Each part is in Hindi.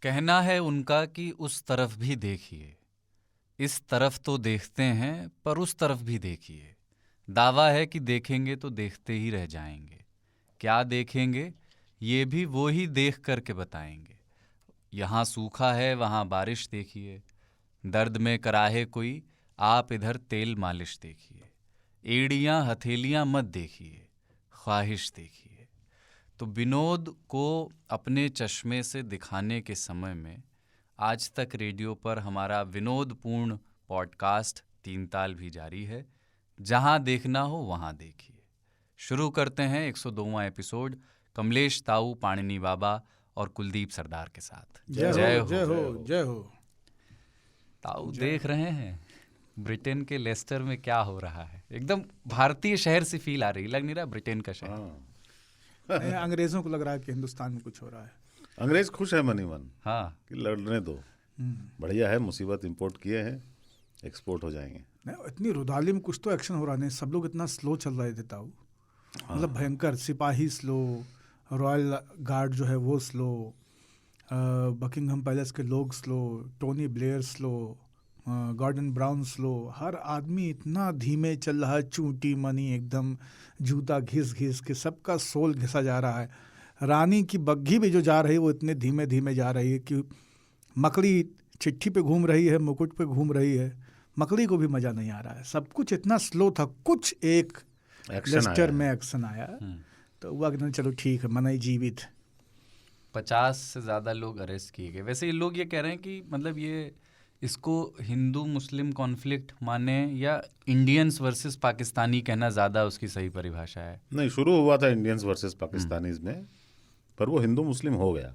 कहना है उनका कि उस तरफ भी देखिए, इस तरफ तो देखते हैं पर उस तरफ भी देखिए। दावा है कि देखेंगे तो देखते ही रह जाएंगे। क्या देखेंगे ये भी वो ही देख करके बताएंगे। यहाँ सूखा है वहाँ बारिश देखिए, दर्द में कराहे कोई आप इधर तेल मालिश देखिए। एड़ियाँ हथेलियाँ मत देखिए, ख्वाहिश देखिए। तो विनोद को अपने चश्मे से दिखाने के समय में आज तक रेडियो पर हमारा विनोदपूर्ण पॉडकास्ट तीन ताल भी जारी है। जहां देखना हो वहां देखिए। शुरू करते हैं 102वां एपिसोड कमलेश ताऊ, पाणिनी बाबा और कुलदीप सरदार के साथ। जय हो जय हो जय हो। ताऊ देख रहे हैं ब्रिटेन के लेस्टर में क्या हो रहा है। एकदम भारतीय शहर से फील आ रही, लग नहीं रहा ब्रिटेन का शहर। अंग्रेजों को लग रहा है कि हिंदुस्तान में कुछ हो रहा है। अंग्रेज खुश है मनी मन। हाँ, कि लड़ने दो, बढ़िया है, मुसीबत इंपोर्ट किए हैं, एक्सपोर्ट हो जाएंगे। नहीं, इतनी रुदाली में कुछ तो एक्शन हो रहा नहीं। सब लोग इतना स्लो चल रहे थे ताऊ, मतलब भयंकर। सिपाही स्लो, रॉयल गार्ड जो है वो स्लो, बकिंगहम पैलेस के लोग slow, Tony Blair slow, Gordon Brown slow. हर आदमी इतना धीमे चल रहा है, चूंटी मनी एकदम जूता घिस घिस के, सबका सोल घिसा जा रहा है। रानी की बग्घी भी जो जा रही है वो इतने धीमे धीमे जा रही है कि मकड़ी चिट्ठी पे घूम रही है, मुकुट पे घूम रही है। मकड़ी को भी मज़ा नहीं आ रहा है। सब कुछ इतना स्लो था। कुछ एक लेस्टर में एक्शन आया तो हुआ कि चलो ठीक है, मनाई जीवित। 50 से ज़्यादा लोग अरेस्ट किए गए। वैसे ये लोग ये कह रहे हैं कि मतलब ये इसको हिंदू मुस्लिम कॉन्फ्लिक्ट माने या इंडियंस वर्सेस पाकिस्तानी कहना ज़्यादा उसकी सही परिभाषा है। नहीं, शुरू हुआ था इंडियंस वर्सेस पाकिस्तानीज में, पर वो हिंदू मुस्लिम हो गया,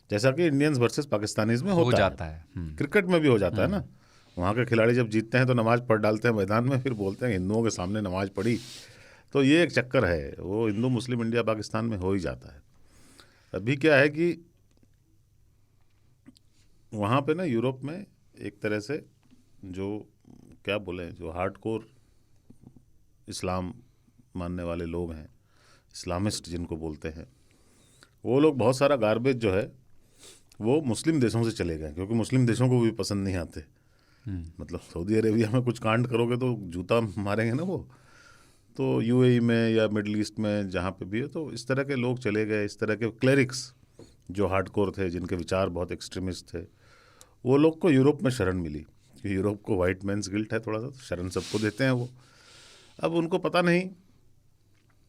जैसा कि इंडियंस वर्सेस पाकिस्तानीज में हो जाता है। क्रिकेट में भी हो जाता है ना। वहाँ के खिलाड़ी जब जीतते हैं तो नमाज पढ़ डालते हैं मैदान में, फिर बोलते हैं हिंदुओं के सामने नमाज पढ़ी। तो ये एक चक्कर है, वो हिंदू मुस्लिम इंडिया पाकिस्तान में हो ही जाता है। अभी क्या है कि वहाँ पे ना यूरोप में एक तरह से जो क्या बोले, जो हार्डकोर इस्लाम मानने वाले लोग हैं, इस्लामिस्ट जिनको बोलते हैं, वो लोग बहुत सारा गार्बेज जो है वो मुस्लिम देशों से चले गए, क्योंकि मुस्लिम देशों को भी पसंद नहीं आते। मतलब सऊदी अरेबिया में कुछ कांड करोगे तो जूता मारेंगे ना वो। तो यूएई में या मिडल ईस्ट में जहाँ पे भी है, तो इस तरह के लोग चले गए। इस तरह के क्लेरिक्स जो हार्डकोर थे, जिनके विचार बहुत एक्सट्रीमिस्ट थे, वो लोग को यूरोप में शरण मिली। कि यूरोप को वाइट मैंस गिल्ट है थोड़ा सा, तो शरण सबको देते हैं वो। अब उनको पता नहीं,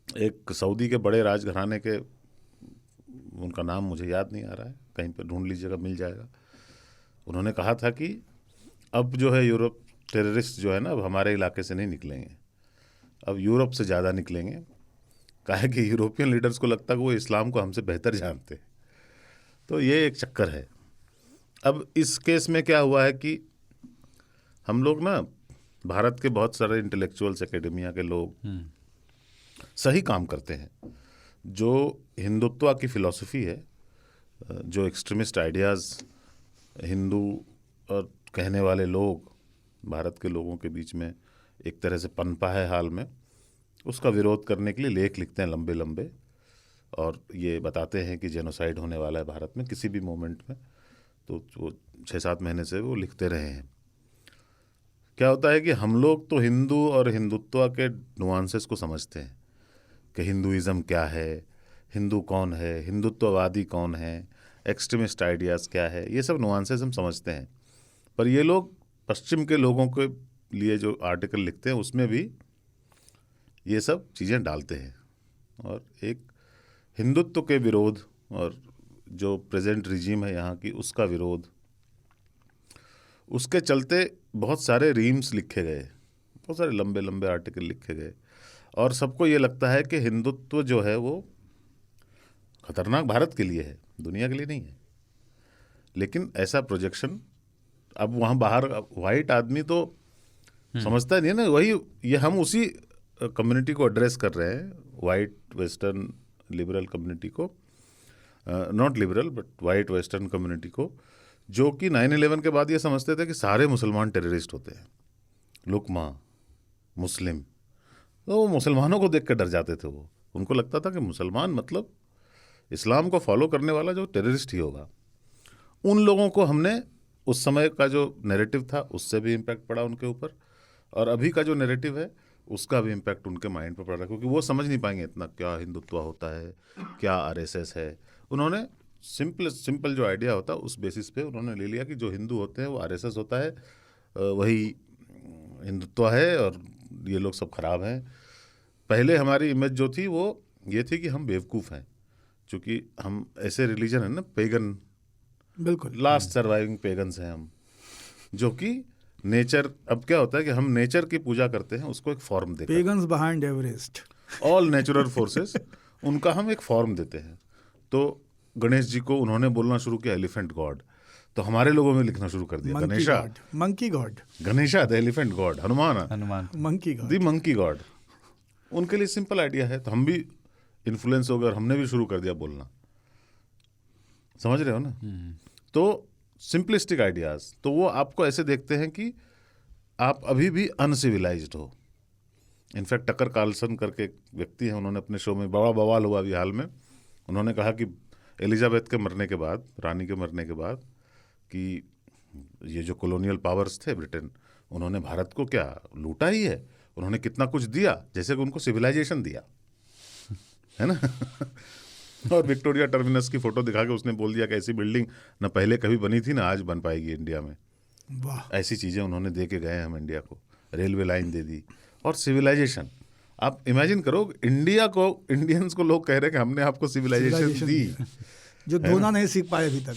एक सऊदी के बड़े राजघराने के, उनका नाम मुझे याद नहीं आ रहा है, कहीं पर ढूंढ लीजिएगा मिल जाएगा। उन्होंने कहा था कि अब जो है यूरोप टेररिस्ट जो है ना, अब हमारे इलाके से नहीं निकलेंगे, अब यूरोप से ज़्यादा निकलेंगे। कहा कि यूरोपियन लीडर्स को लगता है कि वो इस्लाम को हमसे बेहतर जानते। तो ये एक चक्कर है। अब इस केस में क्या हुआ है कि हम लोग ना, भारत के बहुत सारे इंटेलेक्चुअल्स, एकेडमिया के लोग सही काम करते हैं। जो हिंदुत्व की फ़िलॉसफी है, जो एक्सट्रीमिस्ट आइडियाज़ हिंदू और कहने वाले लोग भारत के लोगों के बीच में एक तरह से पनपा है हाल में, उसका विरोध करने के लिए लेख लिखते हैं लंबे लंबे, और ये बताते हैं कि जेनोसाइड होने वाला है भारत में किसी भी मोमेंट में। तो वो 6-7 महीने से वो लिखते रहे हैं। क्या होता है कि हम लोग तो हिंदू और हिंदुत्व के नुआंसेस को समझते हैं कि हिंदुइज़्म क्या है, हिंदू कौन है, हिंदुत्ववादी कौन है, एक्सट्रीमिस्ट आइडियाज़ क्या है, ये सब नुआंसेस हम समझते हैं। पर ये लोग पश्चिम के लोगों के लिए जो आर्टिकल लिखते हैं उसमें भी ये सब चीज़ें डालते हैं। और एक हिंदुत्व के विरोध और जो प्रेजेंट रिजीम है यहाँ की, उसका विरोध, उसके चलते बहुत सारे रीम्स लिखे गए, बहुत सारे लंबे लंबे आर्टिकल लिखे गए। और सबको ये लगता है कि हिंदुत्व जो है वो खतरनाक भारत के लिए है, दुनिया के लिए नहीं है। लेकिन ऐसा प्रोजेक्शन, अब वहाँ बाहर वाइट आदमी तो समझता नहीं है ना। वही ये हम उसी कम्युनिटी को एड्रेस कर रहे हैं, वाइट वेस्टर्न लिबरल कम्युनिटी को, not liberal but white western community को, जो कि 9/11 के बाद ये समझते थे कि सारे मुसलमान टेररिस्ट होते हैं, लुकमा, मुस्लिम, तो वो मुसलमानों को देख कर डर जाते थे। वो उनको लगता था कि मुसलमान मतलब इस्लाम को फॉलो करने वाला जो टेररिस्ट ही होगा। उन लोगों को हमने उस समय का जो नैरेटिव था उससे भी इम्पैक्ट पड़ा उनके ऊपर, और अभी का जो नैरेटिव है उसका भी इम्पैक्ट उनके माइंड पर पड़ रहा है, क्योंकि वो समझ नहीं पाएंगे इतना क्या हिंदुत्व होता है, क्या आरएसएस है। उन्होंने सिंपल जो आइडिया होता है उस बेसिस पे उन्होंने ले लिया कि जो हिंदू होते हैं वो आरएसएस होता है, वही हिंदुत्व है, और ये लोग सब खराब हैं। पहले हमारी इमेज जो थी वो ये थी कि हम बेवकूफ़ हैं, क्योंकि हम ऐसे रिलीजन है ना, पेगन, बिल्कुल लास्ट सर्वाइविंग पेगन्स हैं हम, जो कि नेचर, अब क्या होता है कि हम नेचर की पूजा करते हैं, उसको एक फॉर्म देकर, pagans behind Everest. All natural forces, उनका हम एक फॉर्म देते हैं। तो गणेश जी को उन्होंने बोलना शुरू किया एलिफेंट गॉड, तो हमारे लोगों में लिखना शुरू कर दिया Ganesha, monkey God, Ganesha the elephant God, Hanuman monkey God, the monkey God. उनके लिए सिंपल आइडिया है, तो हम भी इन्फ्लुएंस हो गए और हमने भी शुरू कर दिया बोलना। समझ रहे हो ना? तो सिंपलिस्टिक आइडियाज, तो वो आपको ऐसे देखते हैं कि आप अभी भी अनसिविलाइज्ड हो। इनफैक्ट टकर कार्लसन करके एक व्यक्ति हैं, उन्होंने अपने शो में, बड़ा बवाल हुआ अभी हाल में, उन्होंने कहा कि एलिजाबेथ के मरने के बाद, रानी के मरने के बाद, कि ये जो कॉलोनियल पावर्स थे ब्रिटेन, उन्होंने भारत को क्या लूटा ही है, उन्होंने कितना कुछ दिया, जैसे कि उनको सिविलाइजेशन दिया है ना। और विक्टोरिया टर्मिनस की फोटो दिखा के उसने बोल दिया कि ऐसी बिल्डिंग ना पहले कभी बनी थी ना आज बन पाएगी इंडिया में। वाह, ऐसी चीज़ें उन्होंने दे के गए हम इंडिया को, रेलवे लाइन दे दी और सिविलाइजेशन। आप इमेजिन करो, इंडिया को, इंडियंस को लोग कह रहे हैं कि हमने आपको सिविलाइजेशन दी, जो दोना नहीं सीख पाए अभी तक।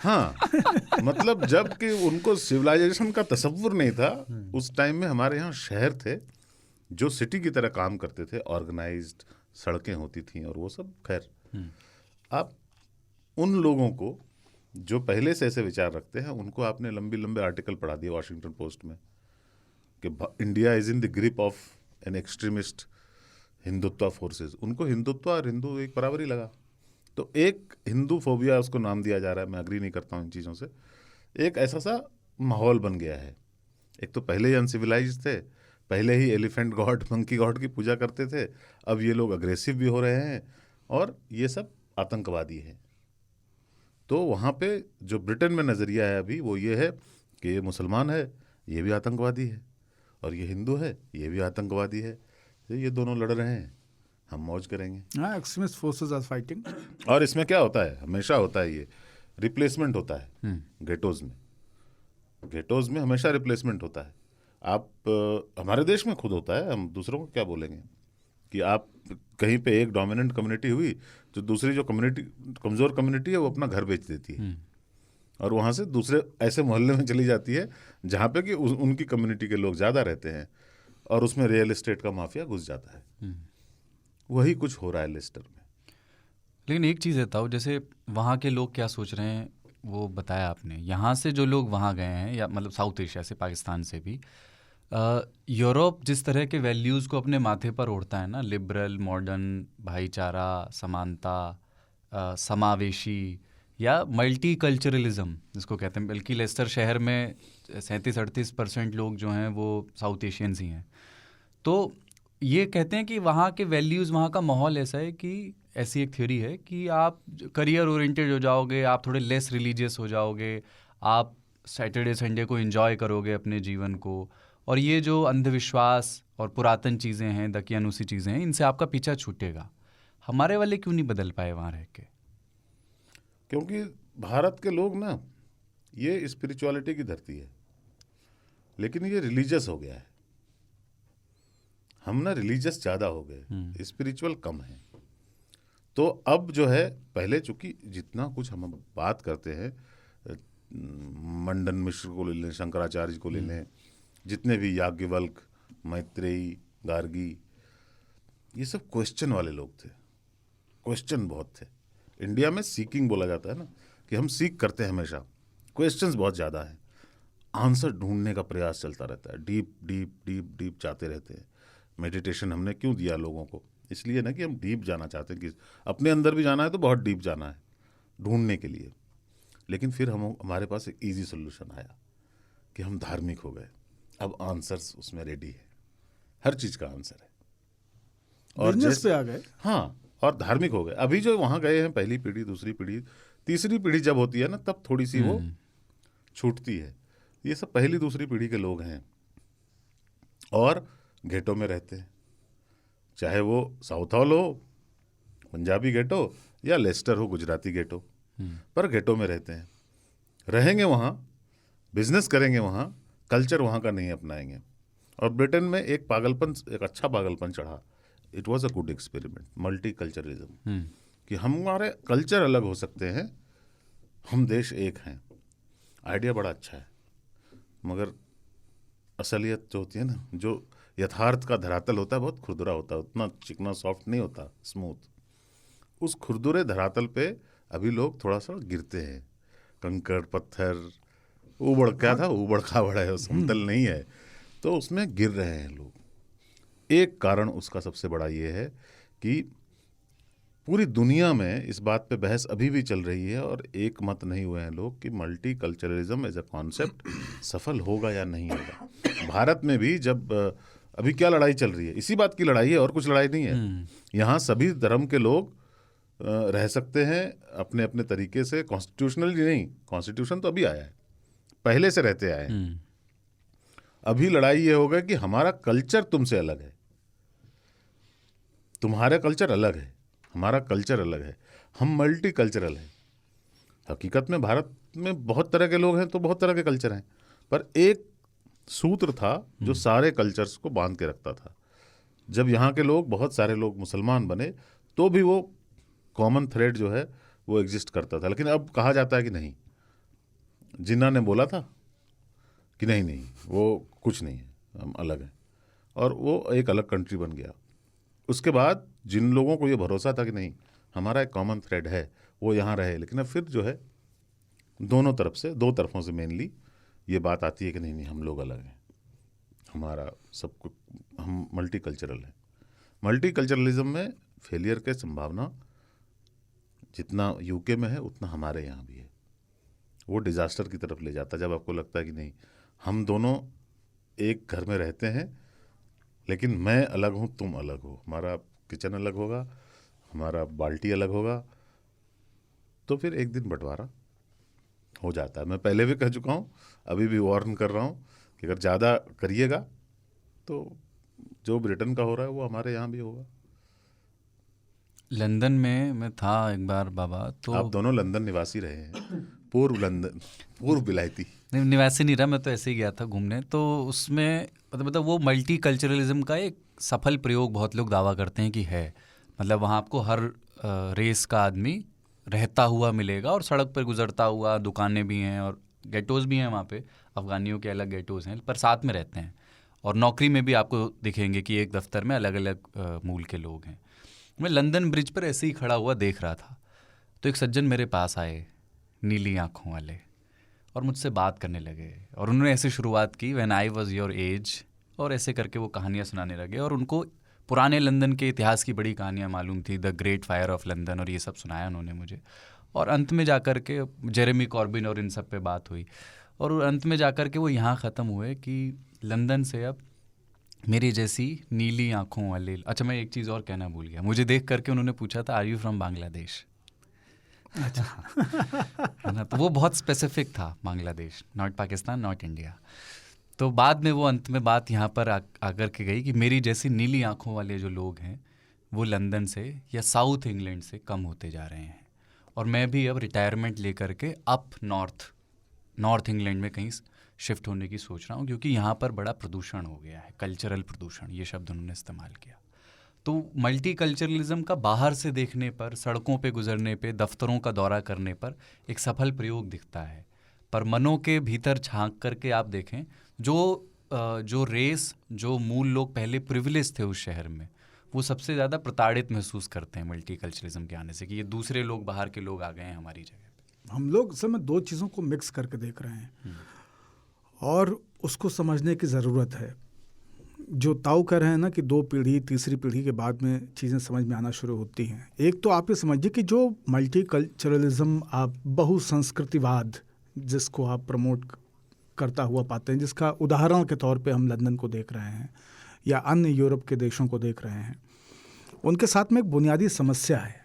हाँ। मतलब जब कि उनको सिविलाइजेशन का तसव्वुर नहीं था। उस टाइम में हमारे यहाँ शहर थे जो सिटी की तरह काम करते थे, ऑर्गेनाइज्ड सड़कें होती थी और वो सब। खैर, आप उन लोगों को जो पहले से ऐसे विचार रखते हैं, उनको आपने लंबे लंबे आर्टिकल पढ़ा दिया वॉशिंगटन पोस्ट में कि India is in the grip of an extremist Hindutva forces. उनको हिंदुत्व और हिंदू एक बराबर ही लगा। तो एक हिंदू फोबिया उसको नाम दिया जा रहा है, मैं अग्री नहीं करता हूँ इन चीज़ों से। एक ऐसा सा माहौल बन गया है। एक तो पहले ही अनसिविलाइज थे, पहले ही एलिफेंट गॉड, मंकी गॉड की पूजा करते थे, अब ये लोग अग्रेसिव भी हो रहे हैं और ये सब आतंकवादी है। तो वहाँ पे जो ब्रिटेन में नज़रिया है अभी वो ये है कि ये मुसलमान है, ये भी आतंकवादी है, और ये हिंदू है, ये भी आतंकवादी है। तो ये दोनों लड़ रहे हैं, हम मौज करेंगे। हाँ, एक्सट्रीमिस्ट फोर्सेस आर फाइटिंग। और इसमें क्या होता है, हमेशा होता है ये रिप्लेसमेंट होता है। गेटोज में हमेशा रिप्लेसमेंट होता है। आप हमारे देश में खुद होता है, हम दूसरों को क्या बोलेंगे कि आप कहीं पे एक डोमिनेंट कम्युनिटी हुई तो दूसरी जो कम्युनिटी, कमज़ोर कम्युनिटी है, वो अपना घर बेच देती है और वहाँ से दूसरे ऐसे मोहल्ले में चली जाती है जहाँ पे कि उनकी कम्युनिटी के लोग ज़्यादा रहते हैं और उसमें रियल एस्टेट का माफिया घुस जाता है। वही कुछ हो रहा है लेस्टर में। लेकिन एक चीज़ बताओ, जैसे वहाँ के लोग क्या सोच रहे हैं वो बताया आपने। यहाँ से जो लोग वहाँ गए हैं, या मतलब साउथ एशिया से, पाकिस्तान से भी, यूरोप जिस तरह के वैल्यूज़ को अपने माथे पर ओढ़ता है ना, लिबरल, मॉडर्न, भाईचारा, समानता, समावेशी या मल्टी कल्चरलिज्म जिसको कहते हैं, बल्कि लेस्टर शहर में 37-38% लोग जो हैं वो साउथ एशियंस ही हैं। तो ये कहते हैं कि वहाँ के वैल्यूज़, वहाँ का माहौल ऐसा है कि, ऐसी एक थ्योरी है कि आप करियर ओरिएंटेड हो जाओगे, आप थोड़े लेस रिलीजियस हो जाओगे, आप सैटरडे संडे को एंजॉय करोगे अपने जीवन को, और ये जो अंधविश्वास और पुरातन चीज़ें हैं, दकियानूसी चीज़ें हैं, इनसे आपका पीछा छूटेगा। हमारे वाले क्यों नहीं बदल पाए वहाँ रह के? क्योंकि भारत के लोग ना, ये स्पिरिचुअलिटी की धरती है लेकिन ये रिलीजियस हो गया है। हम ना रिलीजियस ज़्यादा हो गए, स्पिरिचुअल कम है। तो अब जो है, पहले चूंकि जितना कुछ हम बात करते हैं, मंडन मिश्र को ले लें, शंकराचार्य को ले लें, जितने भी याज्ञवल्क्य, मैत्रेयी, गार्गी, ये सब क्वेश्चन वाले लोग थे। क्वेश्चन बहुत थे। इंडिया में सीकिंग बोला जाता है ना, कि हम सीख करते हैं हमेशा, क्वेश्चंस बहुत ज़्यादा हैं, आंसर ढूंढने का प्रयास चलता रहता है, डीप डीप डीप डीप जाते रहते हैं। मेडिटेशन हमने क्यों दिया लोगों को? इसलिए ना कि हम डीप जाना चाहते हैं, कि अपने अंदर भी जाना है तो बहुत डीप जाना है ढूंढने के लिए। लेकिन फिर हमारे पास एक ईजी सोल्यूशन आया कि हम धार्मिक हो गए। अब आंसर्स उसमें रेडी है, हर चीज़ का आंसर है। और बिजनेस पे आ गए। हाँ, और धार्मिक हो गए। अभी जो वहाँ गए हैं, पहली पीढ़ी, दूसरी पीढ़ी, तीसरी पीढ़ी जब होती है ना, तब थोड़ी सी वो छूटती है। ये सब पहली दूसरी पीढ़ी के लोग हैं और गेटों में रहते हैं, चाहे वो साउथ हॉल हो, पंजाबी गेटो, या लेस्टर हो, गुजराती गेटो, पर गेटों में रहते हैं, रहेंगे वहाँ, बिजनेस करेंगे वहाँ, कल्चर वहाँ का नहीं अपनाएंगे। और ब्रिटेन में एक पागलपन, एक अच्छा पागलपन चढ़ा। It was a good experiment, multi culturalism, कि हमारे कल्चर अलग हो सकते हैं, हम देश एक हैं। आइडिया बड़ा अच्छा है, मगर असलियत जो होती है ना, जो यथार्थ का धरातल होता है, बहुत खुरदुरा होता है, उतना चिकना सॉफ्ट नहीं होता, स्मूथ। उस खुरदुरे धरातल पे अभी लोग थोड़ा सा गिरते हैं, कंकड़ पत्थर, ऊबड़, क्या था, ऊबड़ खाबड़ है, समतल नहीं है, तो उसमें गिर रहे हैं लोग। एक कारण उसका सबसे बड़ा ये है कि पूरी दुनिया में इस बात पे बहस अभी भी चल रही है और एक मत नहीं हुए हैं लोग कि multiculturalism as a concept सफल होगा या नहीं होगा। भारत में भी जब अभी क्या लड़ाई चल रही है, इसी बात की लड़ाई है और कुछ लड़ाई नहीं है। यहाँ सभी धर्म के लोग रह सकते हैं अपने अपने तरीके से, कॉन्स्टिट्यूशनली नहीं, कॉन्स्टिट्यूशन तो अभी आया है, पहले से रहते आए हैं। अभी लड़ाई ये होगा कि हमारा कल्चर तुमसे अलग है, तुम्हारा कल्चर अलग है, हमारा कल्चर अलग है, हम मल्टी कल्चरल हैं। हकीकत में भारत में बहुत तरह के लोग हैं तो बहुत तरह के कल्चर हैं, पर एक सूत्र था जो सारे कल्चर्स को बांध के रखता था। जब यहाँ के लोग, बहुत सारे लोग मुसलमान बने, तो भी वो कॉमन थ्रेड जो है वो एग्जिस्ट करता था। लेकिन अब कहा जाता है कि नहीं, जिन्ना ने बोला था कि नहीं नहीं, वो कुछ नहीं है, हम अलग हैं, और वो एक अलग कंट्री बन गया। उसके बाद जिन लोगों को ये भरोसा था कि नहीं, हमारा एक कॉमन थ्रेड है, वो यहाँ रहे, लेकिन अब फिर जो है दोनों तरफ से, दो तरफों से मेनली ये बात आती है कि नहीं नहीं, हम लोग अलग हैं, हमारा सब कुछ, हम मल्टी कल्चरल हैं। मल्टी कल्चरलिज्म में फेलियर के संभावना जितना यूके में है उतना हमारे यहाँ भी है। वो डिज़ास्टर की तरफ ले जाता है जब आपको लगता है कि नहीं, हम दोनों एक घर में रहते हैं, लेकिन मैं अलग हूँ, तुम अलग हो, हमारा किचन अलग होगा, हमारा बाल्टी अलग होगा, तो फिर एक दिन बंटवारा हो जाता है। मैं पहले भी कह चुका हूँ, अभी भी वार्न कर रहा हूँ कि अगर ज़्यादा करिएगा तो जो ब्रिटेन का हो रहा है वो हमारे यहाँ भी होगा। लंदन में मैं था एक बार बाबा, तो आप दोनों लंदन निवासी रहे हैं, पूर्व लंदन, पूर्व विलायती। निवासी नहीं रहा, मैं तो ऐसे ही गया था घूमने। तो उसमें मतलब वो मल्टी कल्चरलिज्म का एक सफल प्रयोग बहुत लोग दावा करते हैं कि है। मतलब वहाँ आपको हर रेस का आदमी रहता हुआ मिलेगा और सड़क पर गुजरता हुआ, दुकानें भी हैं और गेटोज़ भी हैं वहाँ पे, अफ़गानियों के अलग गेटोज़ हैं पर साथ में रहते हैं। और नौकरी में भी आपको दिखेंगे कि एक दफ्तर में अलग अलग मूल के लोग हैं। मैं लंदन ब्रिज पर ऐसे ही खड़ा हुआ देख रहा था, तो एक सज्जन मेरे पास आए, नीली आँखों वाले, और मुझसे बात करने लगे। और उन्होंने ऐसे शुरुआत की, when I was your age, और ऐसे करके वो कहानियाँ सुनाने लगे। और उनको पुराने लंदन के इतिहास की बड़ी कहानियाँ मालूम थी, the great fire of London, और ये सब सुनाया उन्होंने मुझे। और अंत में जाकर के जेरेमी कॉर्बिन और इन सब पे बात हुई, और अंत में जाकर के वो यहाँ ख़त्म हुए कि लंदन से अब मेरी जैसी नीली आँखों वाले। अच्छा, मैं एक चीज़ और कहना भूल गया, मुझे देख करके उन्होंने पूछा था, आर यू फ्रॉम बांग्लादेश? अच्छा है ना, तो वो बहुत स्पेसिफिक था, Bangladesh, not Pakistan, not India. तो बाद में वो अंत में बात यहाँ पर आकर के गई कि मेरी जैसी नीली आँखों वाले जो लोग हैं वो लंदन से या साउथ इंग्लैंड से कम होते जा रहे हैं, और मैं भी अब रिटायरमेंट लेकर के अप नॉर्थ इंग्लैंड में कहीं शिफ्ट होने की सोच रहा हूँ, क्योंकि यहाँ पर बड़ा प्रदूषण हो गया है, कल्चरल प्रदूषण, ये शब्द उन्होंने इस्तेमाल किया। तो मल्टी कल्चरलिज्म का बाहर से देखने पर, सड़कों पे गुजरने पे, दफ्तरों का दौरा करने पर एक सफल प्रयोग दिखता है, पर मनों के भीतर झांक करके आप देखें, जो रेस, जो मूल लोग पहले प्रिविलेज थे उस शहर में, वो सबसे ज़्यादा प्रताड़ित महसूस करते हैं मल्टी कल्चरलिज्म के आने से, कि ये दूसरे लोग, बाहर के लोग आ गए हैं हमारी जगह पे। हम लोग असल में दो चीज़ों को मिक्स करके देख रहे हैं और उसको समझने की ज़रूरत है। जो ताऊ कह रहे हैं ना कि दो पीढ़ी, तीसरी पीढ़ी के बाद में चीज़ें समझ में आना शुरू होती हैं। एक तो आप ये समझिए कि जो मल्टी कल्चरलिज्म, आप बहुसंस्कृतिवाद जिसको आप प्रमोट करता हुआ पाते हैं, जिसका उदाहरण के तौर पे हम लंदन को देख रहे हैं या अन्य यूरोप के देशों को देख रहे हैं, उनके साथ में एक बुनियादी समस्या है।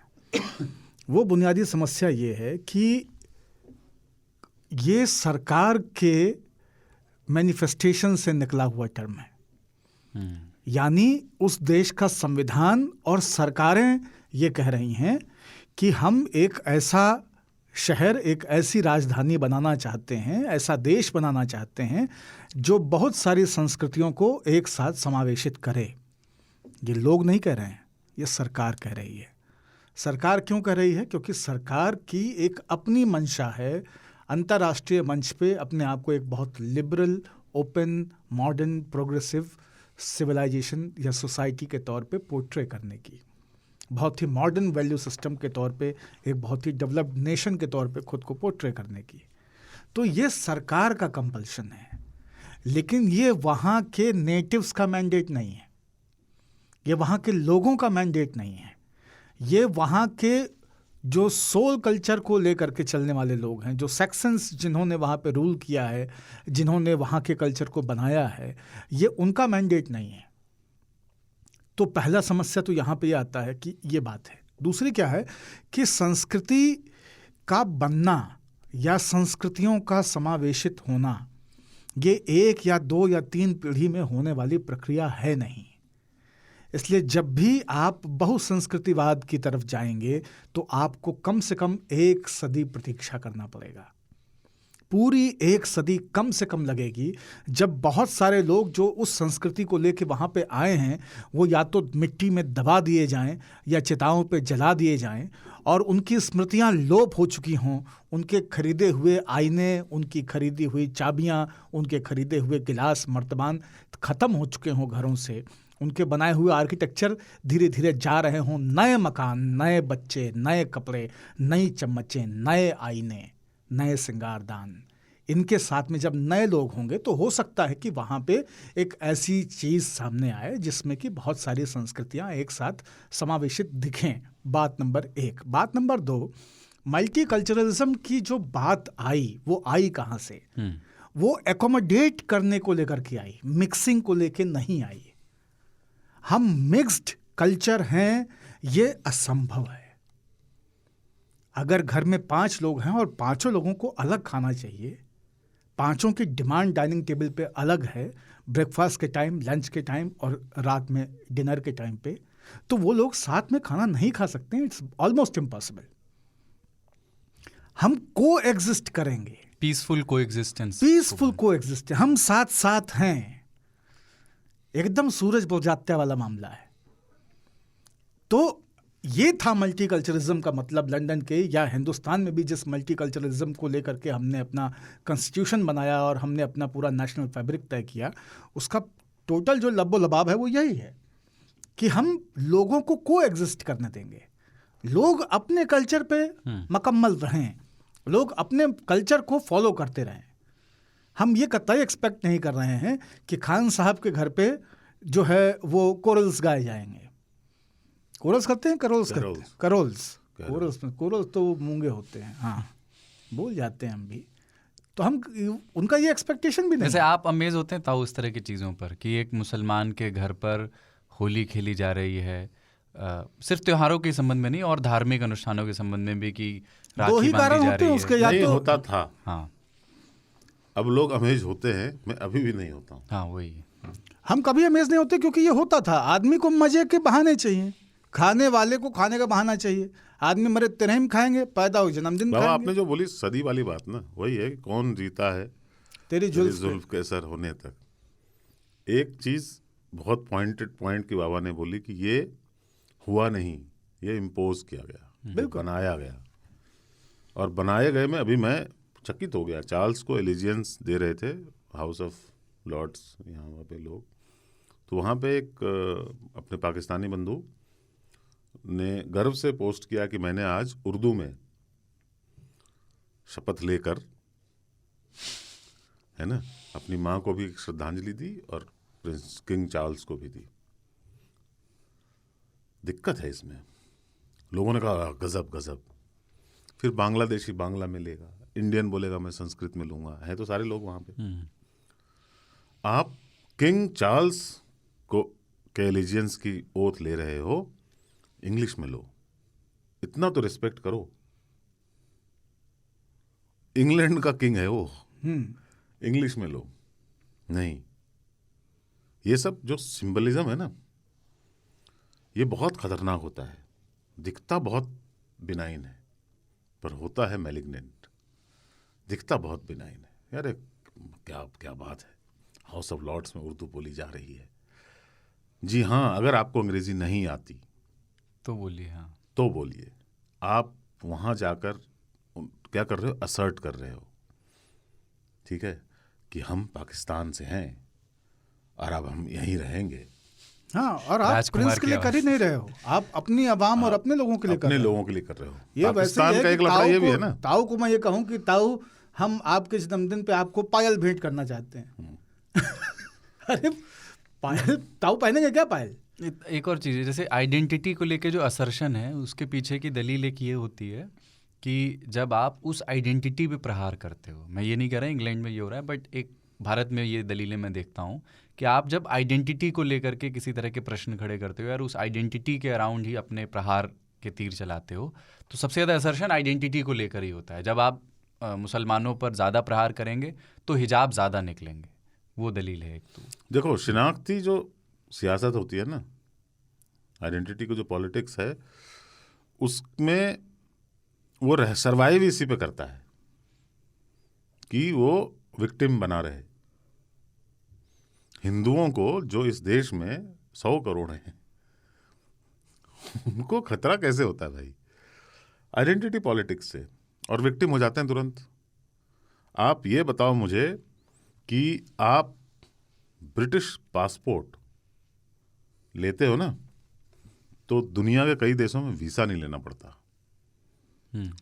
वो बुनियादी समस्या ये है कि ये सरकार के मैनिफेस्टेशन से निकला हुआ टर्म है। यानी उस देश का संविधान और सरकारें ये कह रही हैं कि हम एक ऐसा शहर, एक ऐसी राजधानी बनाना चाहते हैं, ऐसा देश बनाना चाहते हैं जो बहुत सारी संस्कृतियों को एक साथ समावेशित करे। ये लोग नहीं कह रहे हैं, ये सरकार कह रही है। सरकार क्यों कह रही है? क्योंकि सरकार की एक अपनी मंशा है अंतर्राष्ट्रीय मंच पे अपने आप को एक बहुत liberal, open, modern, progressive civilisation या सोसाइटी के तौर पे पोर्ट्रे करने की, बहुत ही मॉडर्न वैल्यू सिस्टम के तौर पे, एक बहुत ही डेवलप्ड नेशन के तौर पे खुद को पोर्ट्रे करने की। तो ये सरकार का कंपल्शन है, लेकिन ये वहाँ के नेटिव्स का मैंडेट नहीं है, ये वहाँ के लोगों का मैंडेट नहीं है। ये वहाँ के जो सोल कल्चर को लेकर के चलने वाले लोग हैं, जो सेक्शंस जिन्होंने वहाँ पे रूल किया है, जिन्होंने वहाँ के कल्चर को बनाया है, ये उनका मैंडेट नहीं है। तो पहला समस्या तो यहाँ पे ये आता है कि ये बात है। दूसरी क्या है कि संस्कृति का बनना या संस्कृतियों का समावेशित होना ये 1 या 2 या 3 पीढ़ी में होने वाली प्रक्रिया है नहीं। इसलिए जब भी आप बहुसंस्कृतिवाद की तरफ जाएंगे तो आपको कम से कम 1 सदी प्रतीक्षा करना पड़ेगा। पूरी 1 सदी कम से कम लगेगी, जब बहुत सारे लोग जो उस संस्कृति को लेके वहाँ पे आए हैं वो या तो मिट्टी में दबा दिए जाएं या चिताओं पे जला दिए जाएं और उनकी स्मृतियाँ लोप हो चुकी हों, उनके खरीदे हुए आईने, उनकी खरीदी हुई चाबियाँ, उनके खरीदे हुए गिलास मर्तबान ख़त्म हो चुके हों घरों से, उनके बनाए हुए आर्किटेक्चर धीरे धीरे जा रहे हों, नए मकान, नए बच्चे, नए कपड़े, नई चम्मचें, नए आईने, नए सिंगारदान, इनके साथ में जब नए लोग होंगे तो हो सकता है कि वहाँ पे एक ऐसी चीज़ सामने आए जिसमें कि बहुत सारी संस्कृतियाँ एक साथ समावेशित दिखें। बात नंबर 1। बात नंबर 2, मल्टीकल्चरलिज्म की जो बात आई वो आई कहाँ से? वो एकोमोडेट करने को लेकर के आई, मिक्सिंग को लेके नहीं आई। हम मिक्स्ड कल्चर हैं, ये असंभव है। अगर घर में 5 लोग हैं और 5 लोगों को अलग खाना चाहिए, 5 की डिमांड डाइनिंग टेबल पे अलग है, ब्रेकफास्ट के टाइम, लंच के टाइम और रात में डिनर के टाइम पे, तो वो लोग साथ में खाना नहीं खा सकते। It's almost impossible. हम को एग्जिस्ट करेंगे, पीसफुल कोएग्जिस्टेंस, पीसफुल कोएग्जिस्टेंस, हम साथ साथ हैं। एकदम सूरज बुझाते वाला मामला है। तो ये था मल्टीकल्चरलिज्म का मतलब। लंदन के या हिंदुस्तान में भी जिस मल्टीकल्चरलिज्म को लेकर के हमने अपना कॉन्स्टिट्यूशन बनाया और हमने अपना पूरा नेशनल फैब्रिक तय किया, उसका टोटल जो लब्बो लबाब है वो यही है कि हम लोगों को कोएग्जिस्ट करने देंगे। लोग अपने कल्चर पे मुकम्मल रहें, लोग अपने कल्चर को फॉलो करते रहें। हम ये कतई एक्सपेक्ट नहीं कर रहे हैं कि खान साहब के घर पे जो है वो कोरल्स गाए जाएंगे। कोरल्स करते हैं, करोल्स करते हैं, कोरल्स तो मूंगे होते हैं, हाँ बोल जाते हैं हम भी। तो हम उनका ये एक्सपेक्टेशन भी नहीं। जैसे आप अमेज होते हैं ताऊ इस तरह की चीज़ों पर कि एक मुसलमान के घर पर होली खेली जा रही है, सिर्फ त्योहारों के संबंध में नहीं और धार्मिक अनुष्ठानों के संबंध में भी, कि दो ही कारण होते हैं उसके, या नहीं तो होता था। हाँ, अब लोग अमेज होते हैं, मैं अभी भी नहीं होता हूँ। हाँ वही, हम कभी अमेज नहीं होते क्योंकि ये होता था। आदमी को मजे के बहाने चाहिए, खाने वाले को खाने का बहाना चाहिए। आदमी मरे तिरहिम खाएंगे, पैदा हो जन्मदिन बाबा खाएंगे। आपने जो बोली सदी वाली बात ना, वही है कि कौन जीता है तेरी जुल्फ के असर होने तक। एक चीज बहुत पॉइंट की बाबा ने बोली कि ये हुआ नहीं, ये इम्पोज किया गया, बिल्कुल बनाया गया। और बनाए गए में अभी मैं चकित हो गया। चार्ल्स को एलिजियंस दे रहे थे हाउस ऑफ लॉर्ड्स, यहाँ वहाँ पे लोग, तो वहाँ पे एक अपने पाकिस्तानी बंधु ने गर्व से पोस्ट किया कि मैंने आज उर्दू में शपथ लेकर, है ना, अपनी माँ को भी श्रद्धांजलि दी और प्रिंस किंग चार्ल्स को भी दी। दिक्कत है इसमें। लोगों ने कहा गजब गजब। फिर बांग्लादेशी बांग्ला में लेगा, इंडियन बोलेगा मैं संस्कृत में लूंगा, है तो सारे लोग वहां पे। आप किंग चार्ल्स को के एलिजियंस की ओथ ले रहे हो इंग्लिश में लो, इतना तो रिस्पेक्ट करो। इंग्लैंड का किंग है वो, इंग्लिश में लो। नहीं, ये सब जो सिंबलिज्म है ना, ये बहुत खतरनाक होता है। दिखता बहुत बिनाइन है पर होता है मैलिग्नेंट। दिखता बहुत बिनाइन है यार, क्या क्या बात है। हाउस ऑफ लॉर्ड्स में उर्दू बोली जा रही है। जी हाँ, अगर आपको अंग्रेजी नहीं आती तो बोलिए। हाँ, तो बोलिए। आप वहाँ जाकर क्या कर रहे हो, असर्ट कर रहे हो, ठीक है, कि हम पाकिस्तान से हैं और अब हम यहीं रहेंगे। हाँ, और आप राजकुमार प्रिंस के लिए की कर ही नहीं रहे हो, आप अपनी अवाम और अपने लोगों के लिए कर अपने रहे हो। लोगों के लिए कर रहे हो। ये वैसे पाकिस्तान ही है का कि एक लफड़ा ये भी है ना। ताऊ को मैं ये कहूँ कि ताऊ, हम आपके जन्मदिन पे आपको पायल भेंट करना चाहते हैं। अरे पायल ताऊ पहनेंगे क्या पायल? एक और चीज़ है, जैसे आइडेंटिटी को लेके जो असर्शन है, उसके पीछे की दलील एक ये होती है कि जब आप उस आइडेंटिटी पे प्रहार करते हो, मैं ये नहीं कह रहा इंग्लैंड में ये हो रहा है, बट एक भारत में ये दलीलें मैं देखता हूँ कि आप जब आइडेंटिटी को लेकर के किसी तरह के प्रश्न खड़े करते हो यार, उस आइडेंटिटी के अराउंड ही अपने प्रहार के तीर चलाते हो, तो सबसे ज़्यादा असर्शन आइडेंटिटी को लेकर ही होता है। जब आप मुसलमानों पर ज़्यादा प्रहार करेंगे तो हिजाब ज़्यादा निकलेंगे, वो दलील है एक। तो देखो, शिनाख्ती जो सियासत होती है ना, आइडेंटिटी को जो पॉलिटिक्स है, उसमें वो सर्वाइव इसी पे करता है कि वो विक्टिम बना रहे। हिंदुओं को जो इस देश में 100 करोड़ हैं, उनको खतरा कैसे होता है भाई? आइडेंटिटी पॉलिटिक्स से, और विक्टिम हो जाते हैं तुरंत। आप ये बताओ मुझे कि आप ब्रिटिश पासपोर्ट लेते हो ना, तो दुनिया के कई देशों में वीज़ा नहीं लेना पड़ता,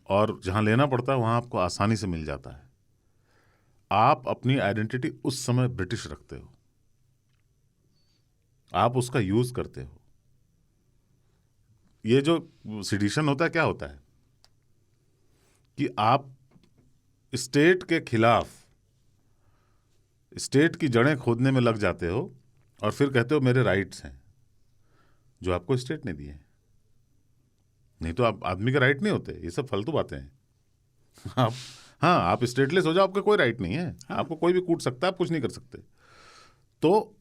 और जहाँ लेना पड़ता है वहाँ आपको आसानी से मिल जाता है। आप अपनी आइडेंटिटी उस समय ब्रिटिश रखते हो, आप उसका यूज़ करते हो। ये जो सिडिशन होता है, क्या होता है कि आप स्टेट के खिलाफ स्टेट की जड़ें खोदने में लग जाते हो और फिर कहते हो मेरे राइट्स हैं, जो आपको स्टेट ने दिए हैं। नहीं तो आप आदमी के राइट नहीं होते, ये सब फालतू बातें हैं। आप स्टेटलेस हो जाओ, आपका कोई राइट नहीं है। आपको कोई भी कूट सकता है, आप कुछ नहीं कर सकते। तो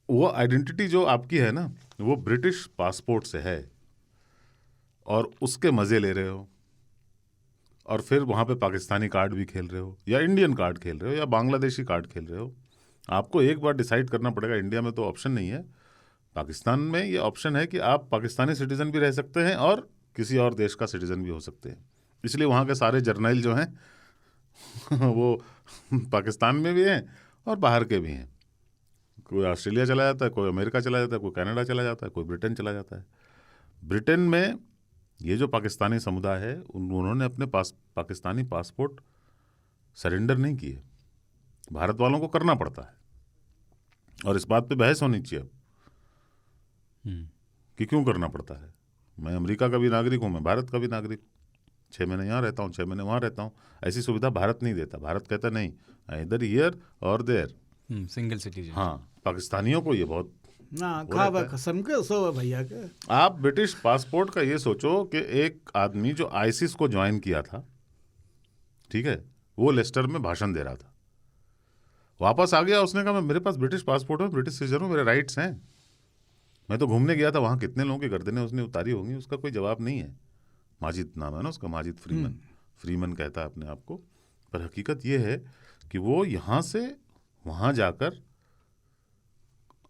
वो आइडेंटिटी जो आपकी है ना, वो ब्रिटिश पासपोर्ट से है, और उसके मज़े ले रहे हो, और फिर वहाँ पे पाकिस्तानी कार्ड भी खेल रहे हो, या इंडियन कार्ड खेल रहे हो, या बांग्लादेशी कार्ड खेल रहे हो। आपको एक बार डिसाइड करना पड़ेगा। इंडिया में तो ऑप्शन नहीं है, पाकिस्तान में ये ऑप्शन है कि आप पाकिस्तानी सिटीज़न भी रह सकते हैं और किसी और देश का सिटीज़न भी हो सकते हैं। इसलिए वहाँ के सारे जर्नैल जो हैं वो पाकिस्तान में भी हैं और बाहर के भी हैं। कोई ऑस्ट्रेलिया चला जाता है, कोई अमेरिका चला जाता है, कोई कनाडा चला जाता है, कोई ब्रिटेन चला जाता है। ब्रिटेन में ये जो पाकिस्तानी समुदाय है, उन्होंने अपने पाकिस्तानी पासपोर्ट सरेंडर नहीं किए। भारत वालों को करना पड़ता है, और इस बात पे बहस होनी चाहिए कि क्यों करना पड़ता है। मैं अमेरिका का भी नागरिक हूँ, मैं भारत का भी नागरिक। 6 महीने यहाँ रहता हूँ, 6 महीने वहाँ रहता हूँ। ऐसी सुविधा भारत नहीं देता। भारत कहता नहीं, इधर हियर और देयर, सिंगल सिटीजन। हाँ, पाकिस्तानियों को ये बहुत ना खावा कसम के सो भैया के। आप ब्रिटिश पासपोर्ट का ये सोचो कि एक आदमी जो आईसिस को ज्वाइन किया था, ठीक है, वो लेस्टर में भाषण दे रहा था, वापस आ गया, उसने कहा मेरे पास ब्रिटिश पासपोर्ट है, ब्रिटिश सिटीजन हूँ, मेरे राइट्स हैं। मैं तो घूमने गया था, वहाँ कितने लोगों की गर्दनें उसने उतारी होंगी, उसका कोई जवाब नहीं है। माजिद नाम है ना उसका, माजिद फ्रीमन कहता है अपने आप को। पर हकीकत ये है कि वो यहाँ से वहाँ जाकर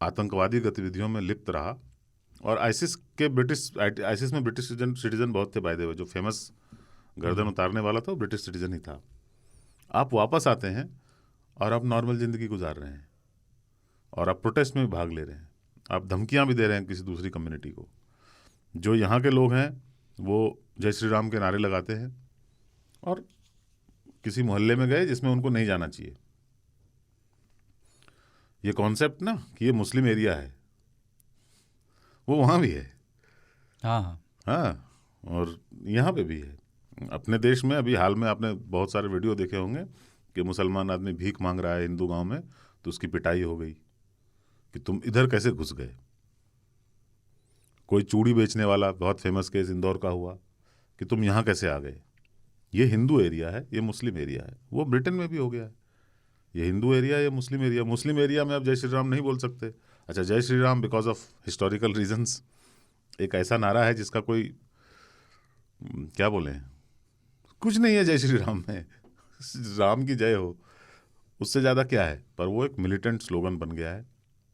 आतंकवादी गतिविधियों में लिप्त रहा, और आईसिस में ब्रिटिश सिटीजन बहुत थे, बाय द वे। जो फेमस गर्दन उतारने वाला था वो ब्रिटिश सिटीजन ही था। आप वापस आते हैं और आप नॉर्मल ज़िंदगी गुजार रहे हैं, और आप प्रोटेस्ट में भी भाग ले रहे हैं, आप धमकियां भी दे रहे हैं किसी दूसरी कम्युनिटी को। जो यहाँ के लोग हैं वो जय श्री राम के नारे लगाते हैं, और किसी मोहल्ले में गए जिसमें उनको नहीं जाना चाहिए। ये कॉन्सेप्ट ना कि ये मुस्लिम एरिया है, वो वहाँ भी है। हाँ, और यहाँ पे भी है। अपने देश में अभी हाल में आपने बहुत सारे वीडियो देखे होंगे कि मुसलमान आदमी भीख मांग रहा है हिंदू गांव में, तो उसकी पिटाई हो गई कि तुम इधर कैसे घुस गए। कोई चूड़ी बेचने वाला, बहुत फेमस केस इंदौर का हुआ कि तुम यहाँ कैसे आ गए, ये हिंदू एरिया है, ये मुस्लिम एरिया है। वो ब्रिटेन में भी हो गया है, ये हिंदू एरिया, ये मुस्लिम एरिया। मुस्लिम एरिया में अब जय श्री राम नहीं बोल सकते। अच्छा, जय Shri Ram because of historical reasons एक ऐसा नारा है जिसका कोई क्या बोले, कुछ नहीं है जय श्री राम में, राम की जय हो, उससे ज़्यादा क्या है। पर वो एक मिलिटेंट स्लोगन बन गया है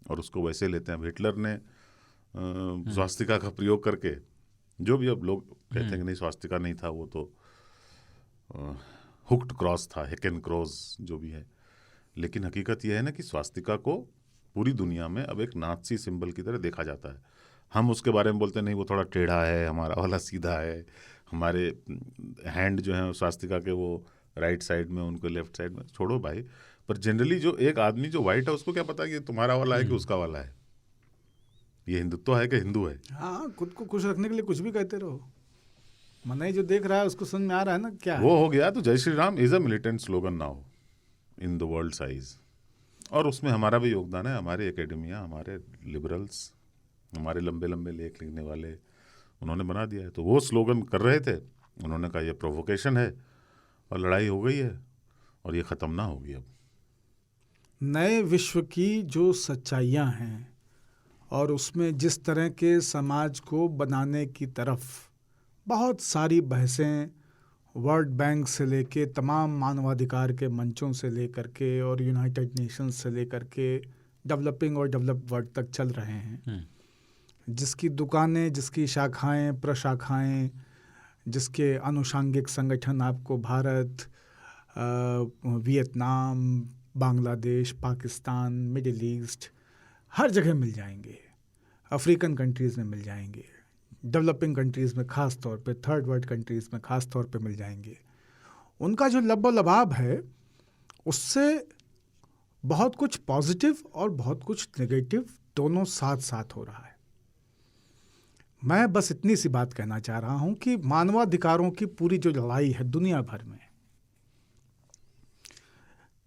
और उसको वैसे लेते हैं। अब हिटलर ने स्वास्तिका का प्रयोग करके, जो भी अब लोग कहते हैं कि नहीं स्वास्तिका नहीं था, वो तो हुक्ड क्रॉस था, हेकन क्रॉस जो भी है। लेकिन हकीकत यह है ना कि स्वास्तिका को पूरी दुनिया में अब एक नाज़ी सिंबल की तरह देखा जाता है। हम उसके बारे में बोलते नहीं वो थोड़ा टेढ़ा है, हमारा वाला सीधा है, हमारे हैंड जो है स्वास्तिका के वो राइट साइड में, उनको लेफ्ट साइड में, छोड़ो भाई। पर जनरली जो एक आदमी जो वाइट है उसको क्या पता कि तुम्हारा वाला है कि उसका वाला है, ये हिंदुत्व है कि हिंदू है। हाँ, खुद को खुश रखने के लिए कुछ भी कहते रहो, मनाई जो देख रहा है उसको समझ में आ रहा है ना क्या वो है। हो गया। तो जय Shri Ram is a militant slogan now in the world size, और उसमें हमारा भी योगदान है। हमारे एकेडमिया, हमारे लिबरल्स, हमारे लंबे लंबे लेख लिखने वाले, उन्होंने बना दिया है। तो वो स्लोगन कर रहे थे, उन्होंने कहा ये प्रोवोकेशन है, और लड़ाई हो गई है और ये ख़त्म ना होगी। अब नए विश्व की जो सच्चाइयाँ हैं और उसमें जिस तरह के समाज को बनाने की तरफ बहुत सारी बहसें वर्ल्ड बैंक से लेके तमाम मानवाधिकार के मंचों से लेकर के और यूनाइटेड नेशंस से लेकर के डेवलपिंग और डेवलप्ड वर्ल्ड तक चल रहे हैं, जिसकी दुकानें, जिसकी शाखाएं, प्रशाखाएं, जिसके अनुषांगिक संगठन आपको Bharat, Vietnam, Bangladesh, Pakistan, Middle East, हर जगह मिल जाएंगे। अफ्रीकन कंट्रीज़ में मिल जाएंगे, डेवलपिंग कंट्रीज़ में ख़ास तौर पे, थर्ड वर्ल्ड कंट्रीज़ में ख़ास तौर पे मिल जाएंगे। उनका जो लबो-लबाब है उससे बहुत कुछ पॉजिटिव और बहुत कुछ नेगेटिव दोनों साथ साथ हो रहा है। मैं बस इतनी सी बात कहना चाह रहा हूँ कि मानवाधिकारों की पूरी जो लड़ाई है दुनिया भर में,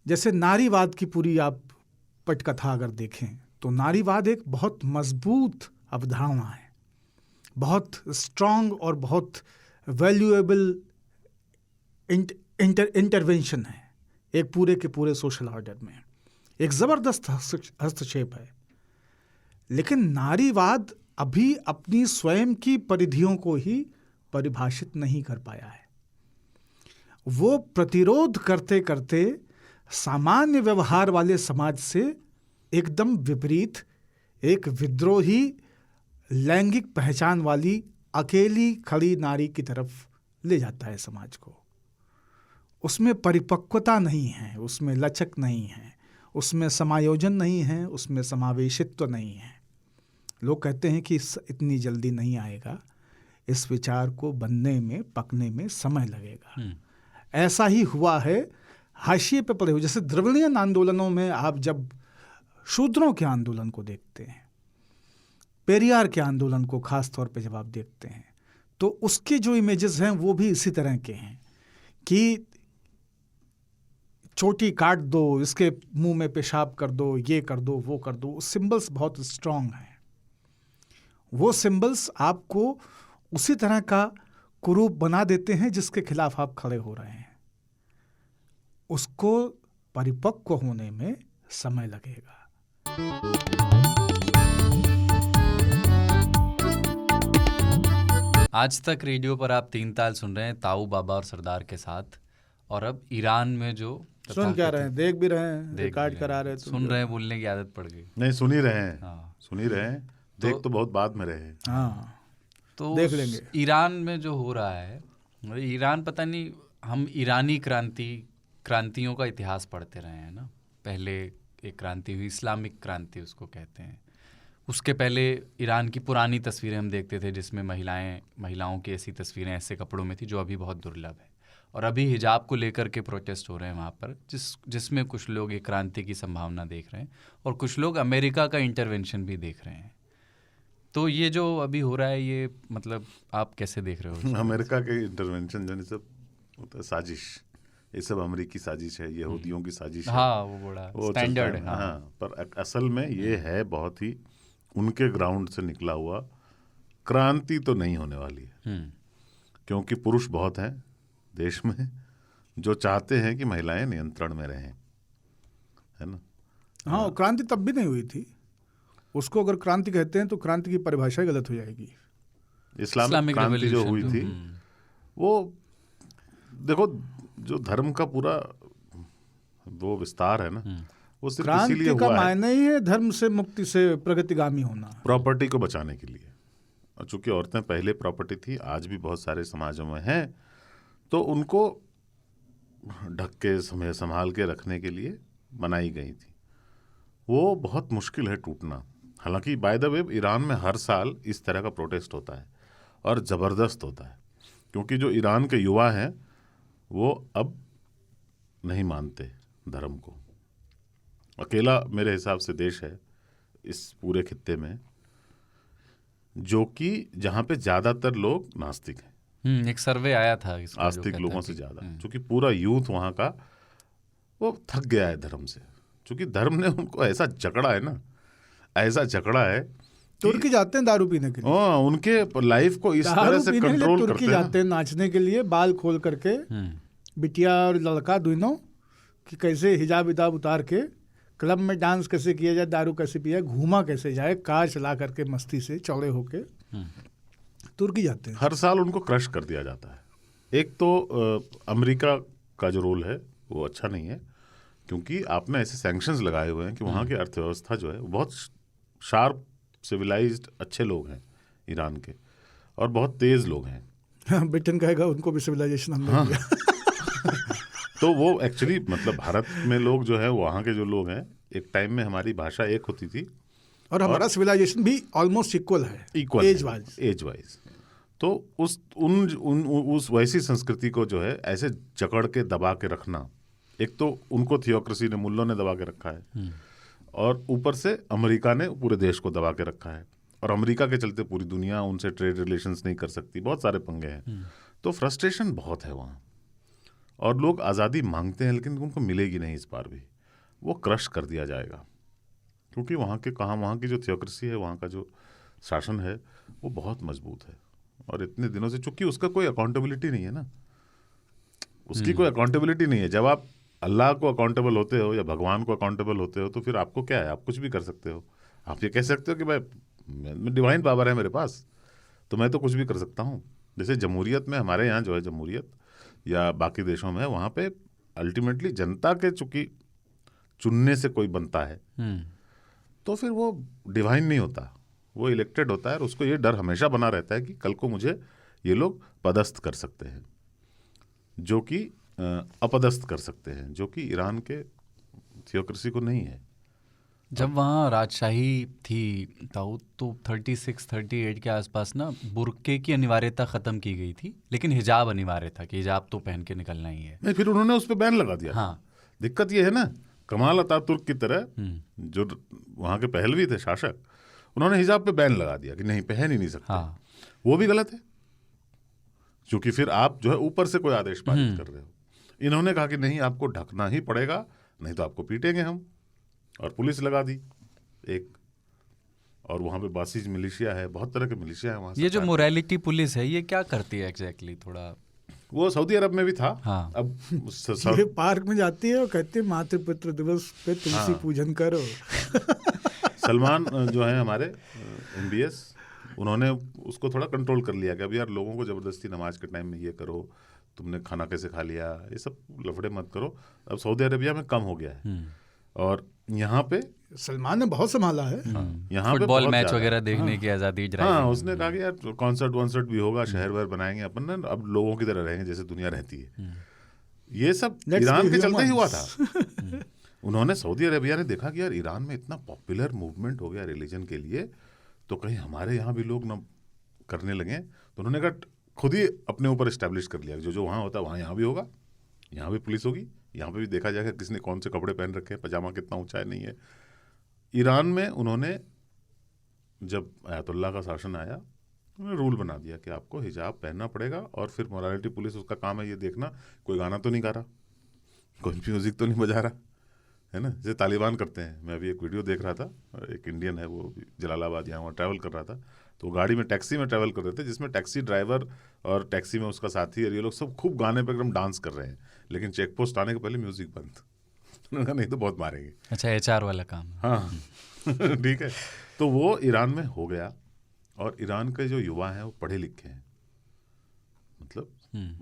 जैसे नारीवाद की पूरी आप पटकथा अगर देखें तो नारीवाद एक बहुत मजबूत अवधारणा है, बहुत स्ट्रॉन्ग और बहुत वैल्यूएबल इंटरवेंशन है एक पूरे के पूरे सोशल ऑर्डर में, एक ज़बरदस्त हस्तक्षेप है। लेकिन नारीवाद अभी अपनी स्वयं की परिधियों को ही परिभाषित नहीं कर पाया है। वो प्रतिरोध करते करते सामान्य व्यवहार वाले समाज से एकदम विपरीत एक विद्रोही लैंगिक पहचान वाली अकेली खड़ी नारी की तरफ ले जाता है समाज को। उसमें परिपक्वता नहीं है, उसमें लचक नहीं है, उसमें समायोजन नहीं है, उसमें समावेशित्व नहीं है। लोग कहते हैं कि इतनी जल्दी नहीं आएगा, इस विचार को बनने में, पकने में समय लगेगा। ऐसा ही हुआ है हाशिए पे पड़े हुए, जैसे द्रविड़ियन आंदोलनों में आप जब शूद्रों के आंदोलन को देखते हैं, पेरियार के आंदोलन को खास तौर पे जब आप देखते हैं, तो उसके जो इमेजेस हैं वो भी इसी तरह के हैं कि चोटी काट दो, इसके मुंह में पेशाब कर दो, ये कर दो, वो कर दो। सिंबल्स बहुत स्ट्रांग हैं। वो सिंबल्स आपको उसी तरह का कुरूप बना देते हैं जिसके खिलाफ आप खड़े हो रहे हैं। उसको परिपक्व होने में समय लगेगा। आज तक रेडियो पर आप तीन ताल सुन रहे हैं ताऊ बाबा और सरदार के साथ, और अब ईरान में जो सुन क्या रहे हैं, देख भी रहे हैं, रिकॉर्ड करा रहे हैं, सुन रहे हैं, बोलने की आदत पड़ गई। नहीं, सुन ही रहे हैं। हाँ, सुन ही रहे हैं, देख तो बहुत बाद में रहे हैं। हाँ, तो देख लेंगे। ईरान में जो हो रहा है, ईरान, पता नहीं, हम ईरानी क्रांतियों का इतिहास पढ़ते रहे हैं ना। पहले एक क्रांति हुई, इस्लामिक क्रांति उसको कहते हैं। उसके पहले ईरान की पुरानी तस्वीरें हम देखते थे जिसमें महिलाओं की ऐसी तस्वीरें ऐसे कपड़ों में थी जो अभी बहुत दुर्लभ है। और अभी हिजाब को लेकर के प्रोटेस्ट हो रहे हैं वहाँ पर, जिसमें कुछ लोग एक क्रांति की संभावना देख रहे हैं और कुछ लोग अमेरिका का इंटरवेंशन भी देख रहे हैं। तो ये जो अभी हो रहा है, ये मतलब आप कैसे देख रहे हो? अमेरिका के इंटरवेंशन जो सब होता है, साजिश, ये सब अमेरिकी साजिश है, यहूदियों की साजिश है। हाँ, वो बड़ा स्टैंडर्ड है। हाँ, पर असल में ये है बहुत ही उनके ग्राउंड से निकला हुआ क्रांति तो नहीं होने वाली है, हम्म, क्योंकि पुरुष बहुत हैं देश में जो चाहते हैं कि महिलाएं नियंत्रण में रहें, है ना। हाँ, क्रांति तब भी नहीं हुई थी। उसको अगर क्रांति कहते हैं तो क्रांति की परिभाषा ही गलत हो जाएगी। इस्लामिक क्रांति जो हुई थी हम्म, वो देखो, जो धर्म का पूरा वो विस्तार है ना, वो सिर्फ इसीलिए क्रांति का हुआ है मायने ही है धर्म से मुक्ति से प्रगतिगामी होना। प्रॉपर्टी को बचाने के लिए। और चूंकि औरतें पहले प्रॉपर्टी थी, आज भी बहुत सारे समाजों में हैं, तो उनको ढक के समय संभाल के रखने के लिए बनाई गई थी। वो बहुत मुश्किल है टूटना। हालांकि बाय द वे ईरान में हर साल इस तरह का प्रोटेस्ट होता है और ज़बरदस्त होता है, क्योंकि जो ईरान के युवा हैं वो अब नहीं मानते धर्म को। अकेला मेरे हिसाब से देश है इस पूरे खित्ते में जो कि जहाँ पे ज़्यादातर लोग नास्तिक हैं। एक सर्वे आया था इसका जो आस्तिक कहता लोगों है से कि- ज़्यादा, क्योंकि पूरा यूथ वहाँ का वो थक गया है धर्म से, क्योंकि धर्म ने उनको ऐसा जकड़ा है ना, ऐसा जकड़ा है तुर्की जाते हैं दारू पीने के लिए, उनके लाइफ को इस तरह दारू से पीने के लिए कंट्रोल तुर्की करते हैं जाते हैं नाचने के लिए, बाल खोल करके, बिटिया और लड़का दोनों, कि कैसे हिजाब विजाब उतार के क्लब में डांस कैसे किया जाए, दारू कैसे पिया, घूमा कैसे जाए, कार चला करके मस्ती से चौड़े होके तुर्की जाते हैं। हर साल उनको क्रश कर दिया जाता है। एक तो अमेरिका का जो रोल है वो अच्छा नहीं है, क्योंकि आपने ऐसे सैंक्शंस लगाए हुए हैं कि वहाँ की अर्थव्यवस्था जो है वो बहुत शार्प सिविलाइज्ड अच्छे लोग हैं ईरान के, और बहुत तेज लोग हैं। ब्रिटेन कहेगा उनको भी सिविलाइजेशन हमने दिया। तो वो एक्चुअली मतलब भारत में लोग जो है, वहाँ के जो लोग हैं, एक टाइम में हमारी भाषा एक होती थी और हमारा सिविलाइजेशन भी ऑलमोस्ट इक्वल है, इक्वल एज वाइज। तो उस वैसी संस्कृति को जो है ऐसे जकड़ के दबा के रखना, एक तो उनको थियोक्रेसी ने, मुल्लों ने दबा के रखा है, और ऊपर से अमेरिका ने पूरे देश को दबा के रखा है, और अमेरिका के चलते पूरी दुनिया उनसे ट्रेड रिलेशंस नहीं कर सकती। बहुत सारे पंगे हैं, तो फ्रस्ट्रेशन बहुत है वहाँ, और लोग आज़ादी मांगते हैं लेकिन उनको मिलेगी नहीं इस बार भी। वो क्रश कर दिया जाएगा, क्योंकि वहाँ की जो थियोक्रेसी है, वहाँ का जो शासन है वो बहुत मजबूत है, और इतने दिनों से चूंकि उसका कोई अकाउंटेबिलिटी नहीं है ना, उसकी कोई अकाउंटेबिलिटी नहीं है। जब आप अल्लाह को अकाउंटेबल होते हो या भगवान को अकाउंटेबल होते हो, तो फिर आपको क्या है, आप कुछ भी कर सकते हो। आप ये कह सकते हो कि भाई डिवाइन पावर है मेरे पास, तो मैं तो कुछ भी कर सकता हूँ। जैसे जमहूरियत में, हमारे यहाँ जो है जमहूरियत या बाकी देशों में, वहाँ पे अल्टीमेटली जनता के चूंकि चुनने से कोई बनता है, तो फिर वो डिवाइन नहीं होता, वो इलेक्टेड होता है, और उसको ये डर हमेशा बना रहता है कि कल को मुझे ये लोग पदस्थ कर सकते हैं, जो कि अपदस्थ कर सकते हैं, जो कि ईरान के थियोक्रेसी को नहीं है। जब वहाँ राजशाही थी दाऊद, तो 36-38 के आसपास ना बुर्के की अनिवार्यता ख़त्म की गई थी, लेकिन हिजाब अनिवार्य था कि हिजाब तो पहन के निकलना ही है। नहीं, फिर उन्होंने उस पर बैन लगा दिया। हाँ, दिक्कत ये है ना, कमाल अतातुर्क की तरह जो वहाँ के पहलवी थे शासक, उन्होंने हिजाब पे बैन लगा दिया कि नहीं, पहन ही नहीं सकते। हाँ, वो भी गलत है, क्योंकि फिर आप जो है ऊपर से कोई आदेश पारित कर रहे हो। इन्होंने कहा कि नहीं, आपको ढकना ही पड़ेगा, नहीं तो आपको पीटेंगे हम, और पुलिस लगा दी एक। और वहाँ पे बासिज मिलिशिया है, बहुत तरह के मिलिशिया है वहाँ। ये जो मोरालिटी पुलिस है, ये क्या करती है एग्जैक्टली? थोड़ा वो सऊदी अरब में भी था। हाँ। अब ये पार्क में जाती है और कहते हैं मातृपितृ दिवस पे तुलसी पूजन करो। सलमान जो है हमारे MBS, उन्होंने उसको थोड़ा कंट्रोल कर लिया कि अब यार लोगों को ज़बरदस्ती नमाज के टाइम में ये करो, तुमने खाना कैसे खा लिया, ये सब लफड़े मत करो। अब सऊदी अरेबिया में कम हो गया है, और यहाँ पे सलमान ने बहुत संभाला है। यहाँ पे फुटबॉल बहुत मैच ज्यादा। वगैरह देखने की आज़ादी हाँ, उसने कहा कि यार कॉन्सर्ट भी होगा, शहर वहर बनाएंगे अपन ना, अब लोगों की तरह रहेंगे जैसे दुनिया रहती है। ये सब ईरान के चलते ही हुआ था। उन्होंने, सऊदी अरेबिया ने देखा कि यार ईरान में इतना पॉपुलर मूवमेंट हो गया रिलीजन के लिए, तो कहीं हमारे यहाँ भी लोग ना करने लगे। तो उन्होंने कहा खुद ही अपने ऊपर इस्टेब्लिश कर लिया, जो वहाँ होता है वहाँ यहाँ भी होगा, यहाँ भी पुलिस होगी, यहाँ पे भी देखा जाएगा किसने कौन से कपड़े पहन रखे हैं, पजामा कितना ऊंचा है, नहीं है। ईरान में उन्होंने, जब आयतुल्लाह का शासन आया, उन्होंने रूल बना दिया कि आपको हिजाब पहनना पड़ेगा, और फिर मोरालिटी पुलिस, उसका काम है ये देखना कोई गाना तो नहीं गा रहा, कोई म्यूज़िक तो नहीं बजा रहा, है ना, जैसे तालिबान करते हैं। मैं अभी एक वीडियो देख रहा था, एक इंडियन है, वो जलालाबाद यहाँ वहाँ ट्रैवल कर रहा था, तो गाड़ी में टैक्सी में ट्रैवल कर रहे थे, जिसमें टैक्सी ड्राइवर और टैक्सी में उसका साथी और ये लोग सब खूब गाने पे एकदम डांस कर रहे हैं, लेकिन चेक पोस्ट आने के पहले म्यूजिक बंद। उन्होंने कहा नहीं तो बहुत मारेंगे। अच्छा, HR वाला काम। हाँ ठीक है। तो वो ईरान में हो गया, और ईरान के जो युवा हैं वो पढ़े लिखे हैं, मतलब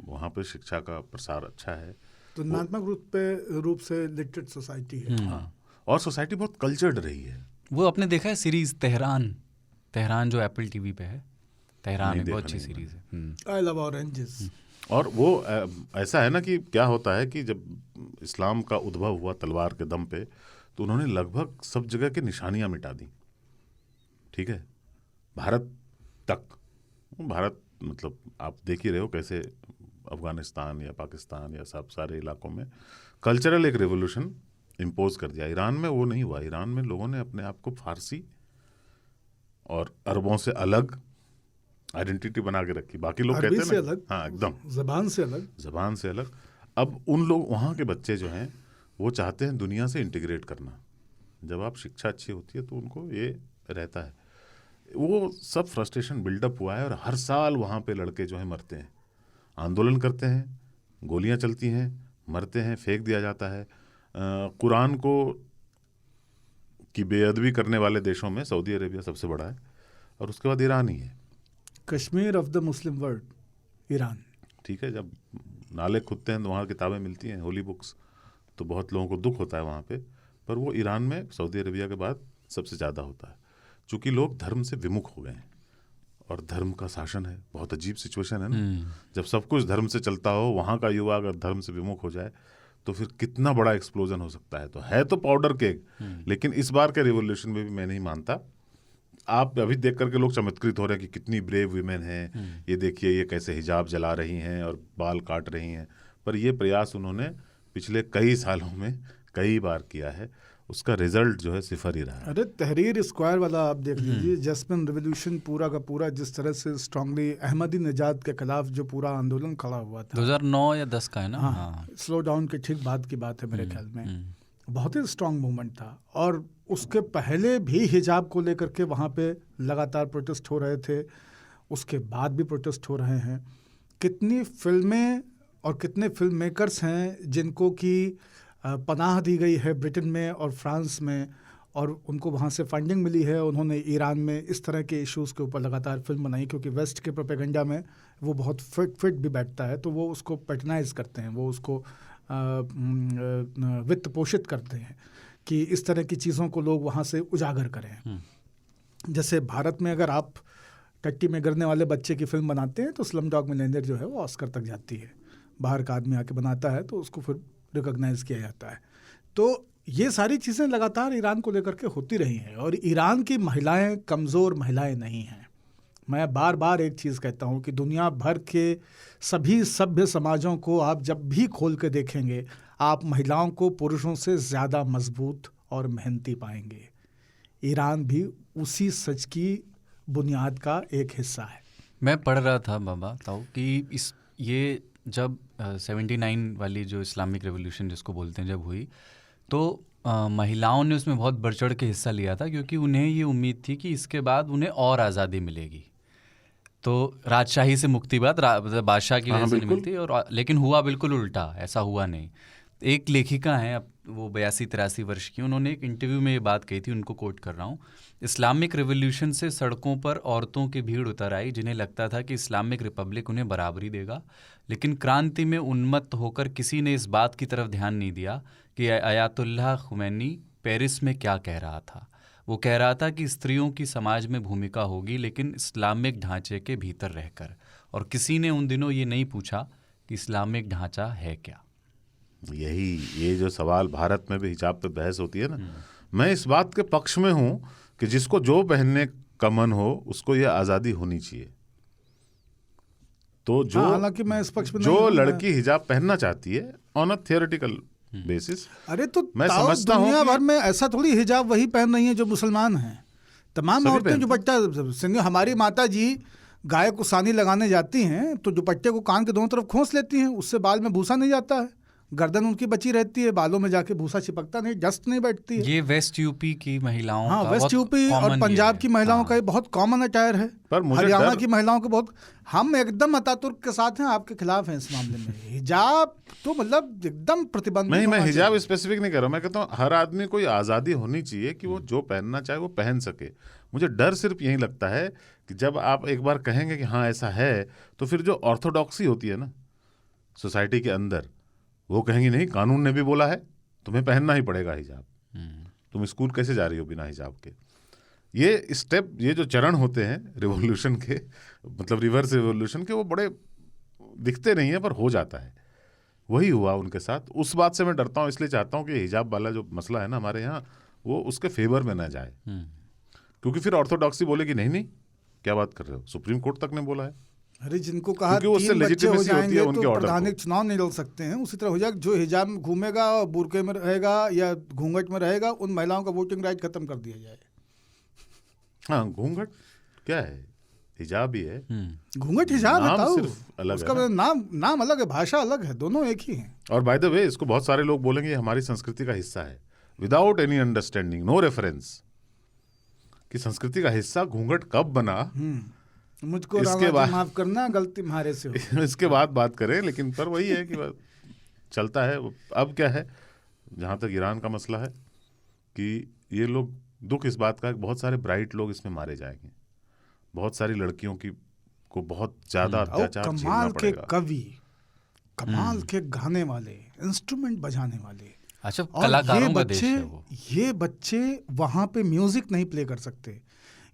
वहाँ पे शिक्षा का प्रसार अच्छा है, तुलनात्मक रूप से लिटरेट सोसाइटी है। हाँ, और सोसाइटी बहुत कल्चर्ड रही है। वो आपने देखा है सीरीज तेहरान जो एप्पल TV पे है, तेहरान है, बहुत अच्छी सीरीज है। I love oranges. और वो ऐसा है ना कि क्या होता है कि जब इस्लाम का उद्भव हुआ तलवार के दम पे, तो उन्होंने लगभग सब जगह की निशानियां मिटा दी, ठीक है, भारत तक। भारत मतलब आप देख ही रहे हो कैसे अफगानिस्तान या पाकिस्तान या सब सारे इलाकों में कल्चरल एक रेवोल्यूशन इम्पोज कर दिया। ईरान में वो नहीं हुआ। ईरान में लोगों ने अपने आप को फारसी और अरबों से अलग आइडेंटिटी बना के रखी। बाकी लोग कहते हैं ना, हाँ एकदम ज़बान से अलग। अब उन लोग, वहाँ के बच्चे जो हैं वो चाहते हैं दुनिया से इंटीग्रेट करना। जब आप शिक्षा अच्छी होती है तो उनको ये रहता है। वो सब फ्रस्ट्रेशन बिल्डअप हुआ है, और हर साल वहाँ पे लड़के जो हैं मरते हैं, आंदोलन करते हैं, गोलियाँ चलती हैं, मरते हैं, फेंक दिया जाता है। कुरान को की बेअदबी करने वाले देशों में सऊदी अरेबिया सबसे बड़ा है, और उसके बाद ईरान ही है। Kashmir of the Muslim world Iran, ठीक है। जब नाले खुदते हैं तो वहाँ किताबें मिलती हैं, होली बुक्स, तो बहुत लोगों को दुख होता है वहाँ पे, पर वो ईरान में सऊदी अरेबिया के बाद सबसे ज़्यादा होता है, चूँकि लोग धर्म से विमुख हो गए हैं और धर्म का शासन है। बहुत अजीब सिचुएशन है ना, जब सब कुछ धर्म से चलता हो, वहाँ का युवा अगर धर्म से विमुख हो जाए तो फिर कितना बड़ा एक्सप्लोजन हो सकता है। तो है तो पाउडर केक, लेकिन इस बार के रिवोल्यूशन में भी मैं नहीं मानता। आप अभी देख करके लोग चमत्कृत हो रहे हैं कि कितनी ब्रेव वीमेन हैं, ये देखिए ये कैसे हिजाब जला रही हैं और बाल काट रही हैं, पर ये प्रयास उन्होंने पिछले कई सालों में कई बार किया है, उसका रिजल्ट जो है सिफर ही रहा है। अरे तहरीर स्क्वायर वाला आप देख लीजिए, जैस्मिन रिवोल्यूशन पूरा का पूरा जिस तरह से स्ट्रांगली अहमदी निजात के खिलाफ जो पूरा आंदोलन खड़ा हुआ था, 2009 या 10 का है ना। हाँ, स्लो डाउन के ठीक बाद की बात है मेरे ख्याल में। बहुत ही स्ट्रांग मूवमेंट था, और उसके पहले भी हिजाब को लेकर के वहाँ पे लगातार प्रोटेस्ट हो रहे थे, उसके बाद भी प्रोटेस्ट हो रहे हैं। कितनी फिल्में और कितने फिल्म मेकर्स हैं जिनको कि पनाह दी गई है ब्रिटेन में और फ्रांस में, और उनको वहाँ से फंडिंग मिली है। उन्होंने ईरान में इस तरह के इश्यूज़ के ऊपर लगातार फिल्म बनाई, क्योंकि वेस्ट के प्रोपेगेंडा में वो बहुत फिट भी बैठता है, तो वो उसको पैटर्नाइज करते हैं, वो उसको वित्त पोषित करते हैं कि इस तरह की चीज़ों को लोग वहाँ से उजागर करें। जैसे भारत में अगर आप टट्टी में गिरने वाले बच्चे की फिल्म बनाते हैं तो स्लम डॉग मिलियनेयर जो है वो ऑस्कर तक जाती है। बाहर का आदमी आके बनाता है तो उसको फिर रिकॉग्नाइज किया जाता है। तो ये सारी चीज़ें लगातार ईरान को लेकर के होती रही हैं, और ईरान की महिलाएं कमज़ोर महिलाएं नहीं हैं। मैं बार बार एक चीज़ कहता हूँ कि दुनिया भर के सभी सभ्य समाजों को आप जब भी खोल के देखेंगे, आप महिलाओं को पुरुषों से ज़्यादा मजबूत और मेहनती पाएंगे। ईरान भी उसी सच की बुनियाद का एक हिस्सा है। मैं पढ़ रहा था बाबा ताऊ कि ये जब 79 वाली जो इस्लामिक रेवोल्यूशन जिसको बोलते हैं जब हुई, तो महिलाओं ने उसमें बहुत बढ़ चढ़ के हिस्सा लिया था, क्योंकि उन्हें ये उम्मीद थी कि इसके बाद उन्हें और आज़ादी मिलेगी। तो राजशाही से मुक्ति बाद बादशाह की वजह से नहीं मिलती, और लेकिन हुआ बिल्कुल उल्टा, ऐसा हुआ नहीं। एक लेखिका हैं, अब वो 82-83 वर्ष की, उन्होंने एक इंटरव्यू में ये बात कही थी, उनको कोट कर रहा हूँ। इस्लामिक रिवॉल्यूशन से सड़कों पर औरतों की भीड़ उतर आई, जिन्हें लगता था कि इस्लामिक रिपब्लिक उन्हें बराबरी देगा, लेकिन क्रांति में उन्मत्त होकर किसी ने इस बात की तरफ ध्यान नहीं दिया कि आयतुल्लाह खुमैनी पेरिस में क्या कह रहा था। वो कह रहा था कि स्त्रियों की समाज में भूमिका होगी, लेकिन इस्लामिक ढांचे के भीतर रहकर, और किसी ने उन दिनों ये नहीं पूछा कि इस्लामिक ढांचा है क्या। ये जो सवाल भारत में भी हिजाब पे बहस होती है ना, मैं इस बात के पक्ष में हूँ कि जिसको जो पहनने का मन हो उसको ये आज़ादी होनी चाहिए। तो जो हालांकि मैं इस पक्ष में जो लड़की हिजाब पहनना चाहती है ऑन अ थियोरेटिकल बेसिस, अरे तो मैं समझता हूँ दुनिया भर में ऐसा थोड़ी हिजाब वही पहन रही हैं जो मुसलमान हैं। तमाम औरतें दुपट्टा, हमारी माता जी गाय को सानी लगाने जाती हैं तो दुपट्टे को कान के दोनों तरफ खोंस लेती हैं, उससे बाल में भूसा नहीं जाता है। गर्दन उनकी बची रहती है, बालों में जाके भूसा चिपकता नहीं, डस्ट नहीं बैठती है। ये वेस्ट यूपी की महिलाओं हाँ, का वेस्ट बहुत यूपी और common पंजाब ये की है। महिलाओं हाँ। का ये बहुत कॉमन अटायर है। पर मुझे हरियाणा डर- की महिलाओं के बहुत, हम एकदम अतातुर्क के साथ हैं, आपके खिलाफ हैं इस मामले में। हिजाब तो मतलब एकदम प्रतिबंधित नहीं, मैं होना हिजाब चाहिए। स्पेसिफिक नहीं कर रहा हूँ, मैं कहता हूँ हर आदमी को ये आज़ादी होनी चाहिए कि वो जो पहनना चाहे वो पहन सके। मुझे डर सिर्फ यही लगता है कि जब आप एक बार कहेंगे कि हाँ ऐसा है, तो फिर जो ऑर्थोडॉक्सी होती है ना सोसाइटी के अंदर, वो कहेंगी नहीं, कानून ने भी बोला है तुम्हें पहनना ही पड़ेगा हिजाब, तुम स्कूल कैसे जा रही हो बिना हिजाब के। ये स्टेप, ये जो चरण होते हैं रिवॉल्यूशन के, मतलब रिवर्स रिवॉल्यूशन के, वो बड़े दिखते नहीं है पर हो जाता है। वही हुआ उनके साथ। उस बात से मैं डरता हूँ, इसलिए चाहता हूँ कि हिजाब वाला जो मसला है ना हमारे यहाँ, वो उसके फेवर में ना जाए, क्योंकि फिर ऑर्थोडॉक्सी बोलेगी नहीं नहीं क्या बात कर रहे हो, सुप्रीम कोर्ट तक ने बोला है। अरे जिनको कहा क्योंकि उससे 3 बच्चे हो legitimacy होती है जाएंगे उनके तो order प्रधानिक को। चुनाव नहीं लड़ सकते हैं, उसी तरह हो जाएगा। जो हिजाब में घूमेगा और बुरके में रहेगा या घूंघट में रहेगा, उन महिलाओं का वोटिंग राइट खत्म कर दिया जाए। हाँ, घूंघट क्या है, हिजाब ही है। घूंघट हिजाब है नाम ताऊ, सिर्फ अलग उसका है ना। नाम अलग है, भाषा अलग है, दोनों एक ही हैं। और बाय द वे, इसको बहुत सारे लोग बोलेंगे ये हमारी संस्कृति का हिस्सा है, without any understanding, no reference कि संस्कृति का हिस्सा घूंघट कब बना। मुझको इसके रामा जी बाद- माफ करना, गलती हमारे से हो। इसके बाद बात करें, लेकिन पर वही है कि चलता है। अब क्या है, जहाँ तक ईरान का मसला है, कि ये लोग, दुख इस बात का है कि बहुत सारे ब्राइट लोग इसमें मारे जाएंगे, बहुत सारी लड़कियों की को बहुत ज्यादा और अत्याचार झेलना कमाल के पड़ेगा। कवि, कमाल के गाने वाले, इंस्ट्रूमेंट बजाने वाले, अच्छा, और कलाकारों का देश है वो। ये बच्चे वहाँ पे म्यूजिक नहीं प्ले कर सकते।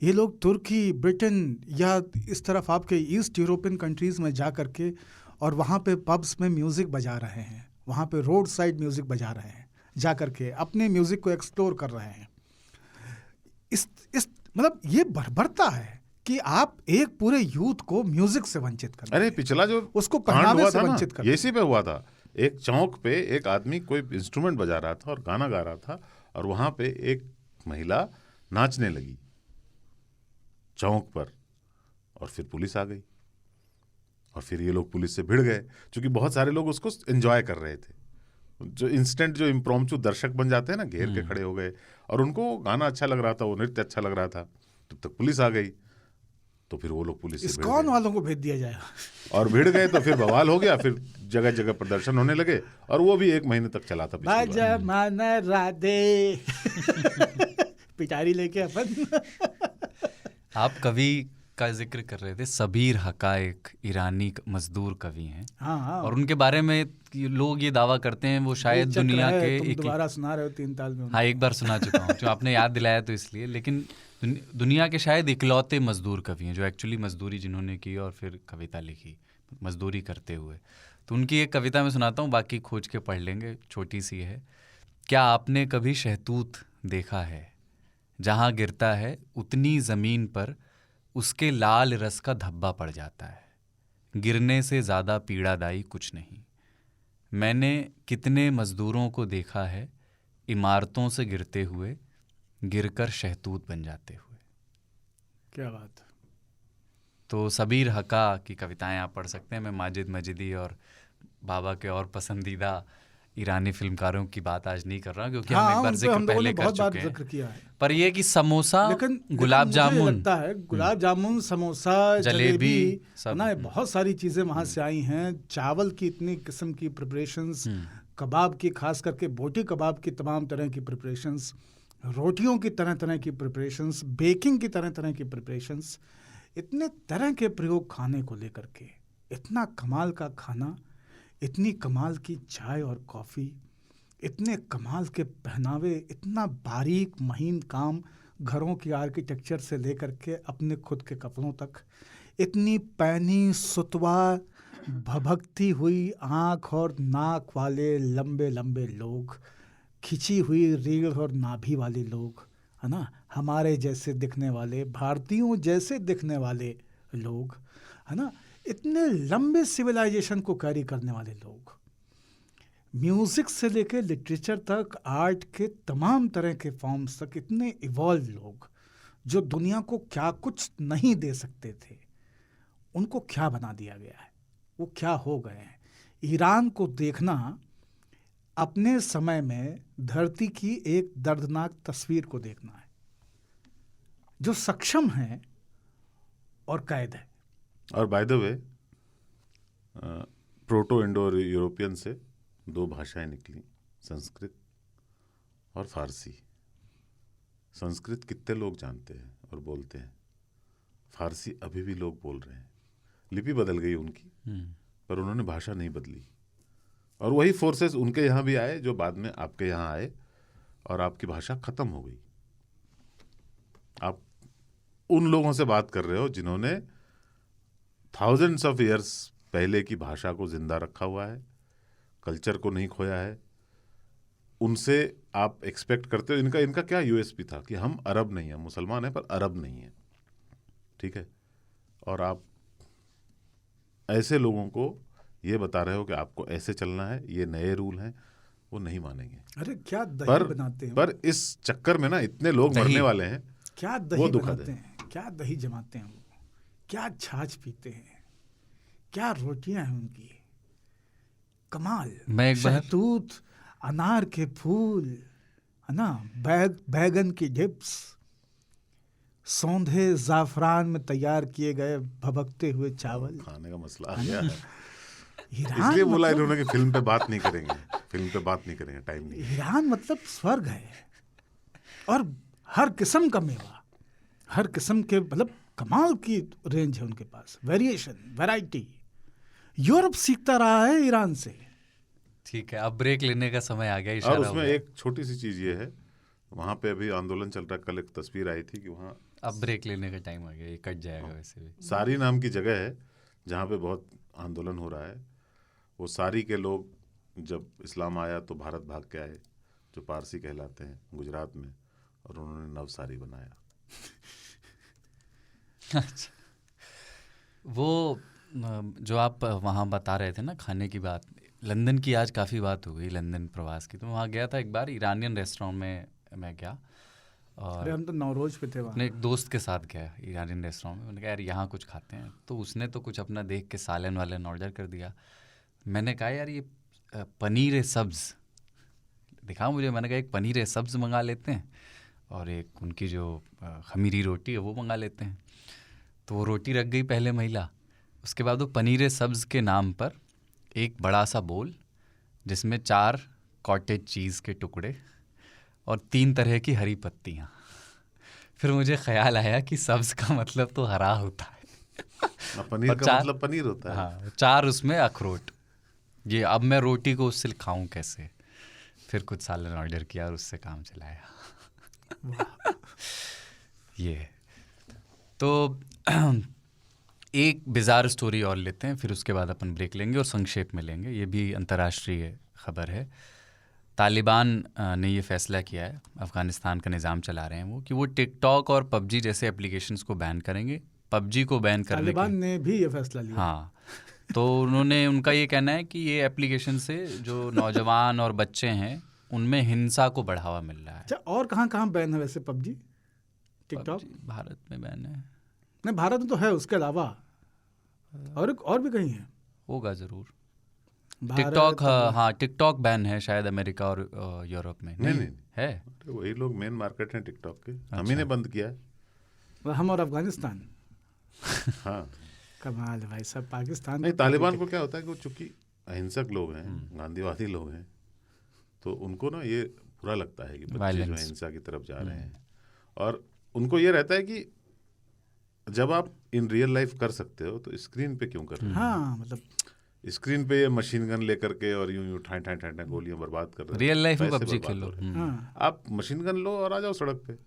ये लोग तुर्की, ब्रिटेन या इस तरफ आपके ईस्ट यूरोपियन कंट्रीज में जा करके और वहाँ पे पब्स में म्यूजिक बजा रहे हैं, वहाँ पे रोड साइड म्यूजिक बजा रहे हैं, जा करके अपने म्यूजिक को एक्सप्लोर कर रहे हैं। इस मतलब ये बर्बरता है कि आप एक पूरे यूथ को म्यूजिक से वंचित कर रहे अरे हैं। पिछला जो उसको कांड पहनावे हुआ से था ना, वंचित कर ये इसी पे हुआ था। एक चौक पे एक आदमी कोई इंस्ट्रूमेंट बजा रहा था और गाना गा रहा था, और वहां पे एक महिला नाचने लगी चौक पर, और फिर पुलिस आ गई, और फिर ये लोग पुलिस से भिड़ गए, क्योंकि बहुत सारे लोग उसको एंजॉय कर रहे थे। जो इंस्टेंट, जो इम्प्रोम्प्चू दर्शक बन जाते हैं ना, घेर के खड़े हो गए, और उनको गाना अच्छा लग रहा था, वो नृत्य अच्छा लग रहा था, तब तक पुलिस आ गई, तो फिर वो लोग पुलिस से भिड़ इस्कॉन गए। वालों को भेज दिया जाएगा। और भिड़ गए तो फिर बवाल हो गया, फिर जगह जगह प्रदर्शन होने लगे, और वो भी 1 महीने तक चला था पिछली बार। बाजा माना राधे पिटारी लेके अपन। आप कवि का जिक्र कर रहे थे, सबीर हकायक ईरानी मजदूर कवि हैं। हाँ, और उनके बारे में लोग ये दावा करते हैं वो शायद चक्र दुनिया है, के तुम दोबारा सुना रहे हो 3 ताल में। हाँ, एक बार सुना चुका हूँ, जो आपने याद दिलाया तो इसलिए। लेकिन दुनिया के शायद इकलौते मजदूर कवि हैं जो एक्चुअली मजदूरी जिन्होंने की और फिर कविता लिखी मजदूरी करते हुए। तो उनकी एक कविता मैं सुनाता हूँ, बाकी खोज के पढ़ लेंगे, छोटी सी है। क्या आपने कभी शहतूत देखा है, जहाँ गिरता है उतनी ज़मीन पर उसके लाल रस का धब्बा पड़ जाता है, गिरने से ज़्यादा पीड़ादायी कुछ नहीं। मैंने कितने मज़दूरों को देखा है इमारतों से गिरते हुए, गिरकर शहतूत बन जाते हुए। क्या बात। तो सबीर हका की कविताएं आप पढ़ सकते हैं। मैं माजिद मजिदी और बाबा के और पसंदीदा ईरानी फिल्मकारों की बात आज नहीं कर रहा, क्योंकि हम एक बार जिक्र पहले कर चुके हैं। जिक्र किया है। पर ये कि समोसा, लेकिन गुलाब मुझे जामुन, लगता है गुलाब जामुन, समोसा, जलेबी, सब ना, बहुत सारी चीजें वहां से आई हैं। चावल की इतनी किस्म की प्रिपरेशंस, कबाब की, खास करके बोटी कबाब की तमाम तरह की प्रिपरेशंस, रोटियों की तरह तरह की प्रिपरेशंस, बेकिंग की तरह तरह की प्रिपरेशंस, इतने तरह के प्रयोग खाने को लेकर के, इतना कमाल का खाना, इतनी कमाल की चाय और कॉफ़ी, इतने कमाल के पहनावे, इतना बारीक महीन काम, घरों की आर्किटेक्चर से लेकर के अपने खुद के कपड़ों तक, इतनी पैनी सुतवा भभकती हुई आँख और नाक वाले लंबे लंबे लोग, खिंची हुई रीढ़ और नाभि वाले लोग, है ना, हमारे जैसे दिखने वाले, भारतीयों जैसे दिखने वाले लोग, है ना, इतने लंबे सिविलाइजेशन को कैरी करने वाले लोग, म्यूज़िक से लेकर लिटरेचर तक, आर्ट के तमाम तरह के फॉर्म्स तक, इतने इवॉल्व लोग जो दुनिया को क्या कुछ नहीं दे सकते थे, उनको क्या बना दिया गया है, वो क्या हो गए हैं। ईरान को देखना अपने समय में धरती की एक दर्दनाक तस्वीर को देखना है, जो सक्षम है और कैद है। और by the way proto Indo European से 2 भाषाएं निकली, संस्कृत और फारसी। संस्कृत कितने लोग जानते हैं और बोलते हैं, फारसी अभी भी लोग बोल रहे हैं। लिपि बदल गई उनकी, पर उन्होंने भाषा नहीं बदली। और वही फोर्सेस उनके यहाँ भी आए जो बाद में आपके यहाँ आए, और आपकी भाषा खत्म हो गई। आप उन लोगों से बात कर रहे हो जिन्होंने थाउजेंड्स ऑफ ईयर्स पहले की भाषा को जिंदा रखा हुआ है, कल्चर को नहीं खोया है। उनसे आप एक्सपेक्ट करते हो, इनका क्या यूएसपी था कि हम अरब नहीं हैं, मुसलमान हैं पर अरब नहीं हैं, ठीक है। और आप ऐसे लोगों को ये बता रहे हो कि आपको ऐसे चलना है, ये नए रूल हैं, वो नहीं मानेंगे। अरे क्या दही बनाते हैं, पर इस चक्कर में ना इतने लोग मरने वाले हैं। क्या दही बनाते हैं, क्या दही जमाते हैं वो, क्या छाछ पीते हैं, क्या रोटियां हैं उनकी, कमाल। मैं एक बार शहतूत, अनार के फूल, है ना, बैगन की डिप्स, सौंधे जाफरान में तैयार किए गए भभकते हुए चावल। खाने का मसला आ गया है। ईरान इसलिए बोला मतलब, इन्होंने कि फिल्म पे बात नहीं करेंगे, फिल्म पे बात नहीं करेंगे, टाइम नहीं। ईरान मतलब स्वर्ग है। और हर किस्म का मेवा, हर किस्म के, मतलब कमाल की रेंज है उनके पास, वेरिएशन, वैरायटी। यूरोप सीखता रहा है ईरान से। ठीक है, अब ब्रेक लेने का समय आ गया। और उसमें एक छोटी सी चीज ये है, वहाँ पे अभी आंदोलन चल रहा है। कल एक तस्वीर आई थी कि वहाँ अब ब्रेक लेने का टाइम आ गया, ये कट जाएगा वैसे भी। सारी नाम की जगह है जहाँ पे बहुत आंदोलन हो रहा है। वो सारी के लोग जब इस्लाम आया तो भारत भाग के आए, जो पारसी कहलाते हैं, गुजरात में, और उन्होंने नवसारी बनाया। अच्छा, वो जो आप वहाँ बता रहे थे ना खाने की बात, लंदन की आज काफ़ी बात हो गई, लंदन प्रवास की। तो वहाँ गया था एक बार, इरानियन रेस्टोरेंट में मैं गया, और अरे हम तो नौरोज पे थे वहाँ। अपने एक दोस्त के साथ गया इरानियन रेस्टोरेंट में। मैंने कहा यार यहाँ कुछ खाते हैं, तो उसने तो कुछ अपना देख के सालन वालन ऑर्डर कर दिया। मैंने कहा यार ये पनीर सब्ज़ दिखा मुझे। मैंने कहा एक पनीर सब्ज़ मंगा लेते हैं, और एक उनकी जो खमीरी रोटी है वो मंगा लेते हैं। तो वो रोटी रख गई पहले महिला, उसके बाद वो पनीर सब्ज़ के नाम पर एक बड़ा सा बोल जिसमें 4 कॉटेज चीज़ के टुकड़े और 3 तरह की हरी पत्तियाँ। फिर मुझे ख्याल आया कि सब्ज़ का मतलब तो हरा होता है, पनीर का मतलब पनीर होता है। हाँ, 4 उसमें अखरोट। ये अब मैं रोटी को उससे खाऊं कैसे? फिर कुछ सालन ऑर्डर किया और उससे काम चलाया। ये तो एक बिज़ार स्टोरी और लेते हैं, फिर उसके बाद अपन ब्रेक लेंगे और संक्षेप में लेंगे। ये भी अंतर्राष्ट्रीय खबर है। तालिबान ने ये फैसला किया है, अफ़गानिस्तान का निज़ाम चला रहे हैं वो, कि वो टिकटॉक और पबजी जैसे एप्लीकेशंस को बैन करेंगे। पबजी को बैन करने तालिबान ने भी ये फैसला लिया। हाँ, तो उन्होंने, उनका ये कहना है कि ये एप्लीकेशन से जो नौजवान और बच्चे हैं उनमें हिंसा को बढ़ावा मिल रहा है। अच्छा, और कहाँ बैन है वैसे पबजी, टिकटॉक? भारत में बैन है। नहीं, भारत में तो है, उसके अलावा और भी कहीं है, होगा ज़रूर। भारत, टिकटॉक, हाँ टिकटॉक बैन है शायद अमेरिका और यूरोप में। नहीं है। वही लोग मेन मार्केट हैं टिकटॉक के। हम ही ने बंद किया है। हम और अफगानिस्तान। हाँ, कमाल है भाई साहब। पाकिस्तान नहीं, तालिबान को क्या होता है कि वो चूंकि अहिंसक लोग हैं, गांधीवादी लोग हैं, तो उनको ना ये बुरा लगता है कि बच्चे जो हिंसा की तरफ जा रहे हैं। और उनको ये रहता है कि जब आप इन रियल लाइफ कर सकते हो तो स्क्रीन पे क्यों कर रहे हो? हाँ, मतलब स्क्रीन पे ये मशीन गन लेकर के और यूं ठाई गोलियां बर्बाद कर रहे हो। रियल लाइफ में पैसे पबजी बर्बाद खेलो। हो रहे हैं। हाँ, आप मशीन गन लो और आ जाओ सड़क पे।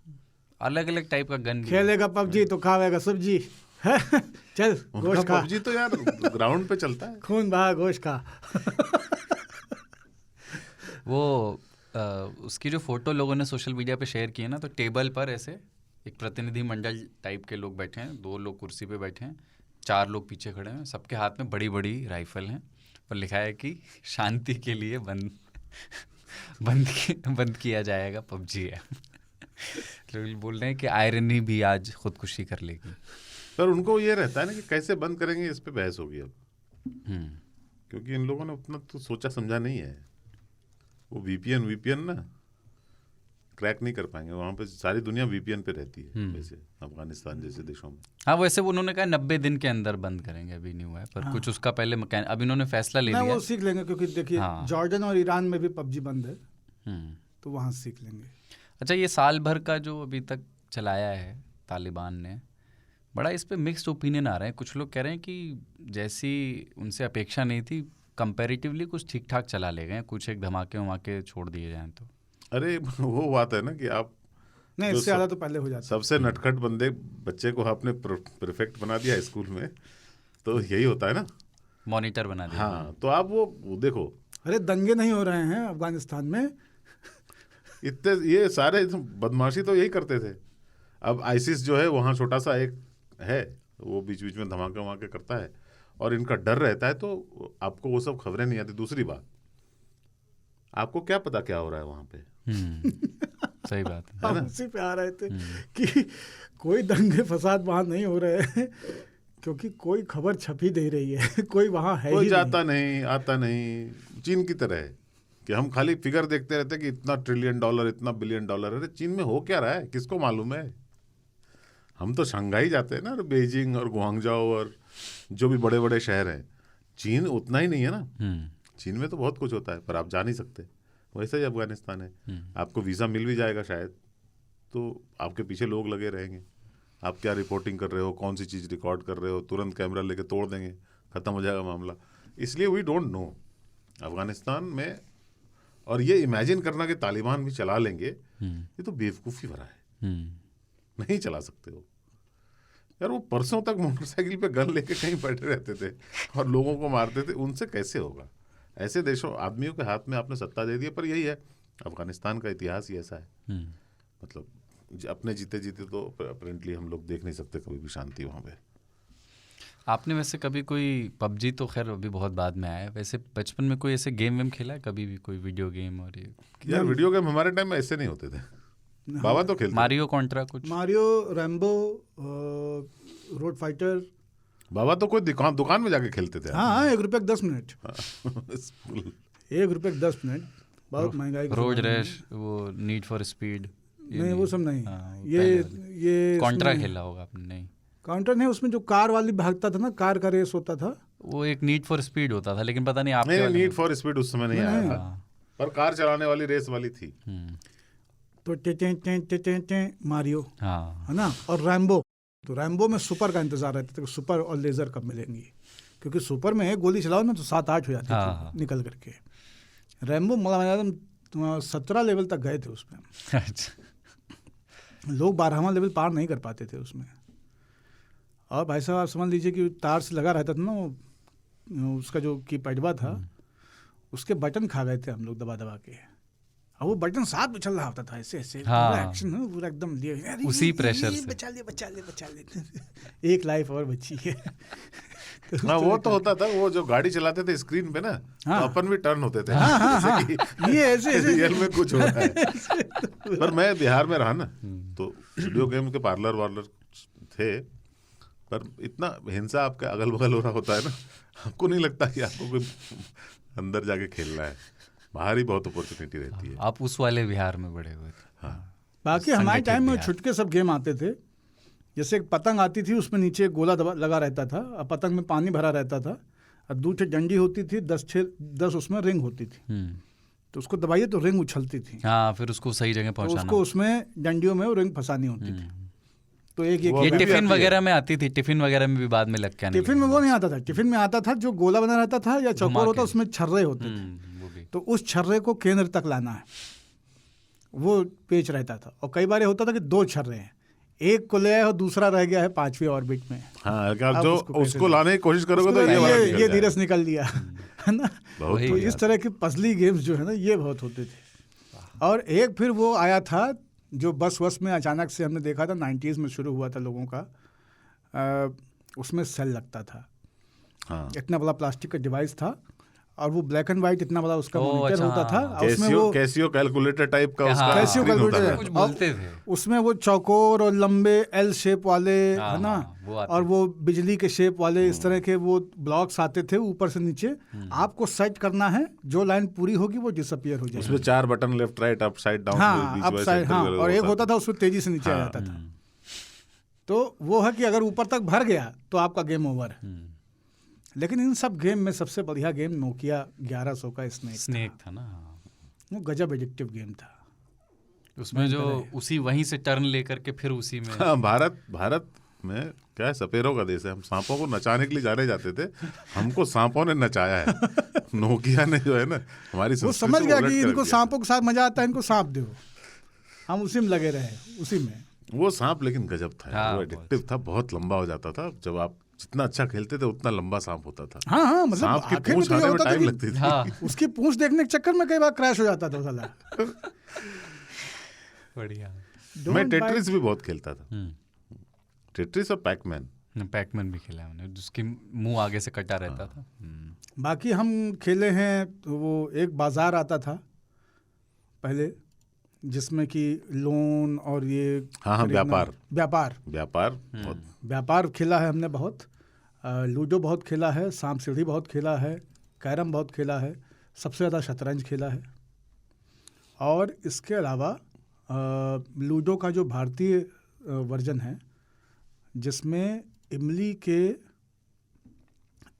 अलग अलग टाइप का गन खेलेगा पबजी तो खावेगा सब्जी। चल गोश्त खा। पबजी तो यार ग्राउंड पे चलता है। खून बहा, गोश्त खा। वो उसकी जो फोटो लोगों ने सोशल मीडिया पे शेयर की है ना, तो टेबल पर ऐसे एक प्रतिनिधि मंडल टाइप के लोग बैठे हैं, 2 लोग कुर्सी पे बैठे हैं, 4 लोग पीछे खड़े हैं, सबके हाथ में बड़ी बड़ी राइफल हैं, और लिखा है कि शांति के लिए बंद किया जाएगा पबजी है। लोग बोल रहे हैं कि आयरनी भी आज खुदकुशी कर लेगी। पर उनको ये रहता है ना कि कैसे बंद करेंगे, इस पे बहस होगी अब। क्योंकि इन लोगों ने उतना तो सोचा समझा नहीं है। वो वीपीएन ना क्रैक नहीं कर पाएंगे। वहाँ पे सारी दुनिया वीपीएन पे रहती है वैसे अफगानिस्तान जैसे देशों में। हाँ, वैसे वो उन्होंने कहा 90 दिन के अंदर बंद करेंगे, अभी नहीं हुआ है, पर कुछ उसका पहले अब इन्होंने फैसला ले ना लिया। वो सीख लेंगे, क्योंकि देखिए जॉर्डन और ईरान में भी पबजी बंद है, तो वहाँ सीख लेंगे। अच्छा, ये साल भर का जो अभी तक चलाया है तालिबान ने, बड़ा इस पे मिक्स्ड ओपिनियन आ रहे हैं। कुछ लोग कह रहे हैं कि जैसी उनसे अपेक्षा नहीं थी, कंपैरेटिवली कुछ ठीक ठाक चला ले गए, कुछ एक धमाके वमाके छोड़ दिए जाएं तो। अरे वो बात है ना कि आप नहीं, इससे ज़्यादा तो पहले हो जाता। सबसे नटखट बच्चे को आपने परफेक्ट बना दिया स्कूल में, तो यही होता है ना, मॉनिटर बना दिया। हाँ, तो आप वो देखो, अरे दंगे नहीं हो रहे हैं अफगानिस्तान में, इतने ये सारे बदमाशी तो यही करते थे। अब आईसिस जो है वहाँ छोटा सा एक है, वो बीच बीच में धमाके वमाके करता है और इनका डर रहता है, तो आपको वो सब खबरें नहीं आती। दूसरी बात, आपको क्या पता क्या हो रहा है वहाँ पे। सही बात है हम उसी पे आ रहे थे कि कोई दंगे फसाद वहाँ नहीं हो रहे हैं, क्योंकि कोई खबर छप ही नहीं रही है, कोई वहाँ है, कोई जाता नहीं आता नहीं। चीन की तरह है कि हम खाली फिगर देखते रहते कि इतना $1 ट्रिलियन, इतना $1 बिलियन। अरे चीन में हो क्या रहा है, किसको मालूम है। हम तो शंघाई जाते हैं ना, बेजिंग और गुआंगझाओ और जो भी बड़े बड़े शहर हैं। चीन उतना ही नहीं है ना, चीन में तो बहुत कुछ होता है पर आप जा नहीं सकते। वैसे ही अफगानिस्तान है, आपको वीज़ा मिल भी जाएगा शायद, तो आपके पीछे लोग लगे रहेंगे। आप क्या रिपोर्टिंग कर रहे हो, कौन सी चीज़ रिकॉर्ड कर रहे हो, तुरंत कैमरा लेके तोड़ देंगे, ख़त्म हो जाएगा मामला। इसलिए वी डोंट नो अफगानिस्तान में। और ये इमेजिन करना कि तालिबान भी चला लेंगे, ये तो बेवकूफ़ी भरा है। नहीं चला सकते हो यार। वो परसों तक मोटरसाइकिल पे गन लेके कहीं बैठे रहते थे और लोगों को मारते थे, उनसे कैसे होगा। ऐसे देशों आदमियों के हाथ में आपने सत्ता दे दी है। पर यही है, अफगानिस्तान का इतिहास ही ऐसा है। मतलब अपने जीते जीते तो अपेरेंटली हम लोग देख नहीं सकते कभी भी शांति वहाँ पे। आपने वैसे कभी कोई पबजी तो खैर अभी बहुत बाद में आया है, वैसे बचपन में कोई ऐसे गेम वेम खेला है कभी भी, कोई वीडियो गेम? और ये यार वीडियो गेम हमारे टाइम में ऐसे नहीं होते थे। बाबा तो खेलते, मारियो कॉन्ट्रा, कुछ मारियो, रैम्बो, रोड फाइटर। बाबा तो कोई दुकान में जाके खेलते थे। हाँ, 1 रुपये 10 मिनट। 1 रुपये 10 मिनट, बहुत महंगाई। रोड रैश, वो नीड फॉर स्पीड, नहीं वो सब नहीं। ये कॉन्ट्रा खेला होगा आपने? नहीं, काउंटर नहीं, उसमें जो कार वाली भागता था ना, कार का रेस होता था, वो एक नीड फॉर स्पीड होता था, लेकिन पता नहीं आपके नहीं, नीड फॉर स्पीड उस समय नहीं आया था, पर कार चलाने वाली रेस वाली थी। तो टे मारियो, हाँ, है ना। और रैम्बो, तो रैम्बो में सुपर का इंतजार रहता था कि सुपर और लेजर कब मिलेंगी, क्योंकि सुपर में गोली चलाओ ना तो 7-8 हो जाती थी निकल करके। रैम्बो मतलब 17 लेवल तक गए थे उसमें। लोग 12वां लेवल पार नहीं कर पाते थे उसमें। और भाई साहब आप समझ लीजिए कि तार से लगा रहता था ना, उसका जो कीपैडवा था, उसके बटन खा गए थे हम लोग दबा दबा के। और वो बटन साथ में चल रहा होता था, ऐसे ऐसे पूरा एक्शन, पूरा एकदम उसी प्रेशर से बचा ले एक लाइफ और बची है। हाँ, वो तो होता था। वो जो गाड़ी चलाते थे स्क्रीन पे ना, तो अपन भी टर्न होते थे। ये ऐसे रियल में कुछ हो रहा है। पर मैं बिहार में रहा ना, तो वीडियो गेम के पार्लर थे, पर इतना हिंसा आपके अगल बगल हो रहा होता है ना, आपको नहीं लगता कि आपको कोई अंदर जाके खेलना है। बाहर ही बहुत अपॉर्चुनिटी रहती है। आप उस वाले बिहार में बड़े हुए थे। हाँ, बाकी हमारे टाइम में छुटके सब गेम आते थे। जैसे एक पतंग आती थी, उसमें नीचे एक गोला लगा रहता था, और पतंग में पानी भरा रहता था, और 2 डंडी होती थी, 10 उसमें रिंग होती थी, तो उसको दबाइए तो रिंग उछलती थी। हाँ, फिर उसको सही जगह पहुंचाना, तो उसको उसमें डंडियों में वो रिंग फंसानी होती थी। तो एक ये टिफिन वगैरह में आती थी, टिफिन वगैरह में भी बाद में लग के आने। टिफिन में वो नहीं आता था, टिफिन में आता था जो गोला बना रहता था या चौकोर होता, उसमें छर्रे होते थे। तो उस छर्रे को केंद्र तक लाना है, वो पेच रहता था। और कई बार होता था कि 2 छर्रे हैं, एक को ले आए और दूसरा रह गया है 5वीं ऑर्बिट में। हाँ, जो उसको लाने की कोशिश करोगे तो ये धीरज निकल दिया, है ना। तो इस तरह की पजली गेम्स जो है ना, ये बहुत होते थे। और एक फिर वो आया था जो बस में अचानक से हमने देखा था, 90s में शुरू हुआ था लोगों का, उसमें सेल लगता था। हाँ। इतना बड़ा प्लास्टिक का डिवाइस था, और वो ब्लैक एंड व्हाइट इतना बड़ा उसका ओह, मॉनिटर अच्छा, होता था हाँ। और उसमें वो कैसियो कैलकुलेटर टाइप का हाँ, उसका कैसियो स्क्रीन होता कैलकुलेटर था। कुछ बोलते थे। उसमें वो चौकोर और लंबे एल शेप वाले, हाँ, है ना, हाँ, वो आते और वो बिजली के शेप वाले इस तरह के वो ब्लॉक्स आते थे ऊपर से नीचे। आपको सेट करना है, जो लाइन पूरी होगी वो डिसअपियर हो जाएगी। उसमें 4 button, left right up side down, हाँ, बीच अप वाले साइड, सेंटर हाँ, वाले और एक होता होता था उसमें तेजी से नीचे आ जाता था। तो वो है कि अगर ऊपर तक भर गया तो आपका गेम ओवर है। लेकिन इन सब गेम में सबसे बढ़िया गेम नोकिया 1100 का स्नेक था ना। वो गजब एडिक्टिव गेम था। उसमें जो उसी वहीं से टर्न लेकर के फिर उसी में हाँ, भारत में क्या है, सपेरों का देश है। हम सांपों को नचाने के लिए जाने जाते थे, हमको सांपों ने नचाया है। नोकिया ने जो है ना हमारी वो संस्कृति समझ को गया उलट कि कर इनको दिया। सांपों के साथ मजा आता है, इनको सांप दो, हम उसी में लगे रहे, उसी में। वो सांप लेकिन गजब था यार, हाँ, वो एडिक्टिव था, बहुत लंबा हो जाता था। जब आप जितना अच्छा खेलते थे उतना लंबा सांप होता था। हाँ हाँ, मतलब सांप की आखिर में पूंछ तो ये आने में होता था टाइम कि लगती थी। हाँ, उसकी पूंछ देखने के चक्कर में कई बार क्रैश हो जाता था साला। बढ़िया। मैं टेट्रिस भी बहुत खेलता था, हम्म, टेट्रिस और पैकमैन। पैकमैन भी खेला हमने, जिसकी मुंह आगे से कटा रहता था। बाकी हम खेले हैं तो वो एक बाजार आता था पहले, जिसमें कि लोन और ये हाँ, खरीदना- व्यापार हम्म। बहुत। व्यापार खेला है हमने बहुत। लूडो बहुत खेला है, सांप सीढ़ी बहुत खेला है, कैरम बहुत खेला है, सबसे ज़्यादा शतरंज खेला है। और इसके अलावा लूडो का जो भारतीय वर्जन है, जिसमें इमली के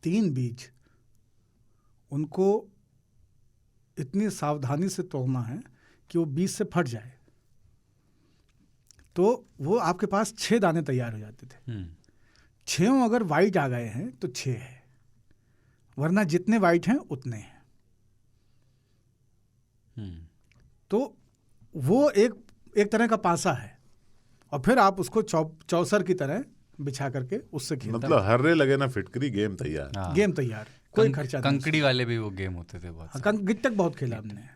3 बीज, उनको इतनी सावधानी से तोड़ना है कि वो बीज से फट जाए, तो वो आपके पास 6 दाने तैयार हो जाते थे। 6 अगर वाइट आ गए हैं तो 6 है, वरना जितने वाइट हैं उतने हैं। तो वो एक तरह का पासा है, और फिर आप उसको चौसर की तरह बिछा करके उससे खेलते मतलब हर्रे लगे ना फिटकरी, गेम तैयार। हाँ। गेम तैयार, कोई खर्चा नहीं। कंकड़ी वाले भी वो गेम होते थे बहुत सारे। गिट्टक बहुत खेला हमने।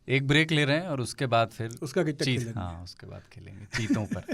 एक ब्रेक ले रहे हैं और उसके बाद फिर उसका गिट्टक चीत, खेलेंगे। हाँ, उसके बाद खेलेंगे चीतों पर।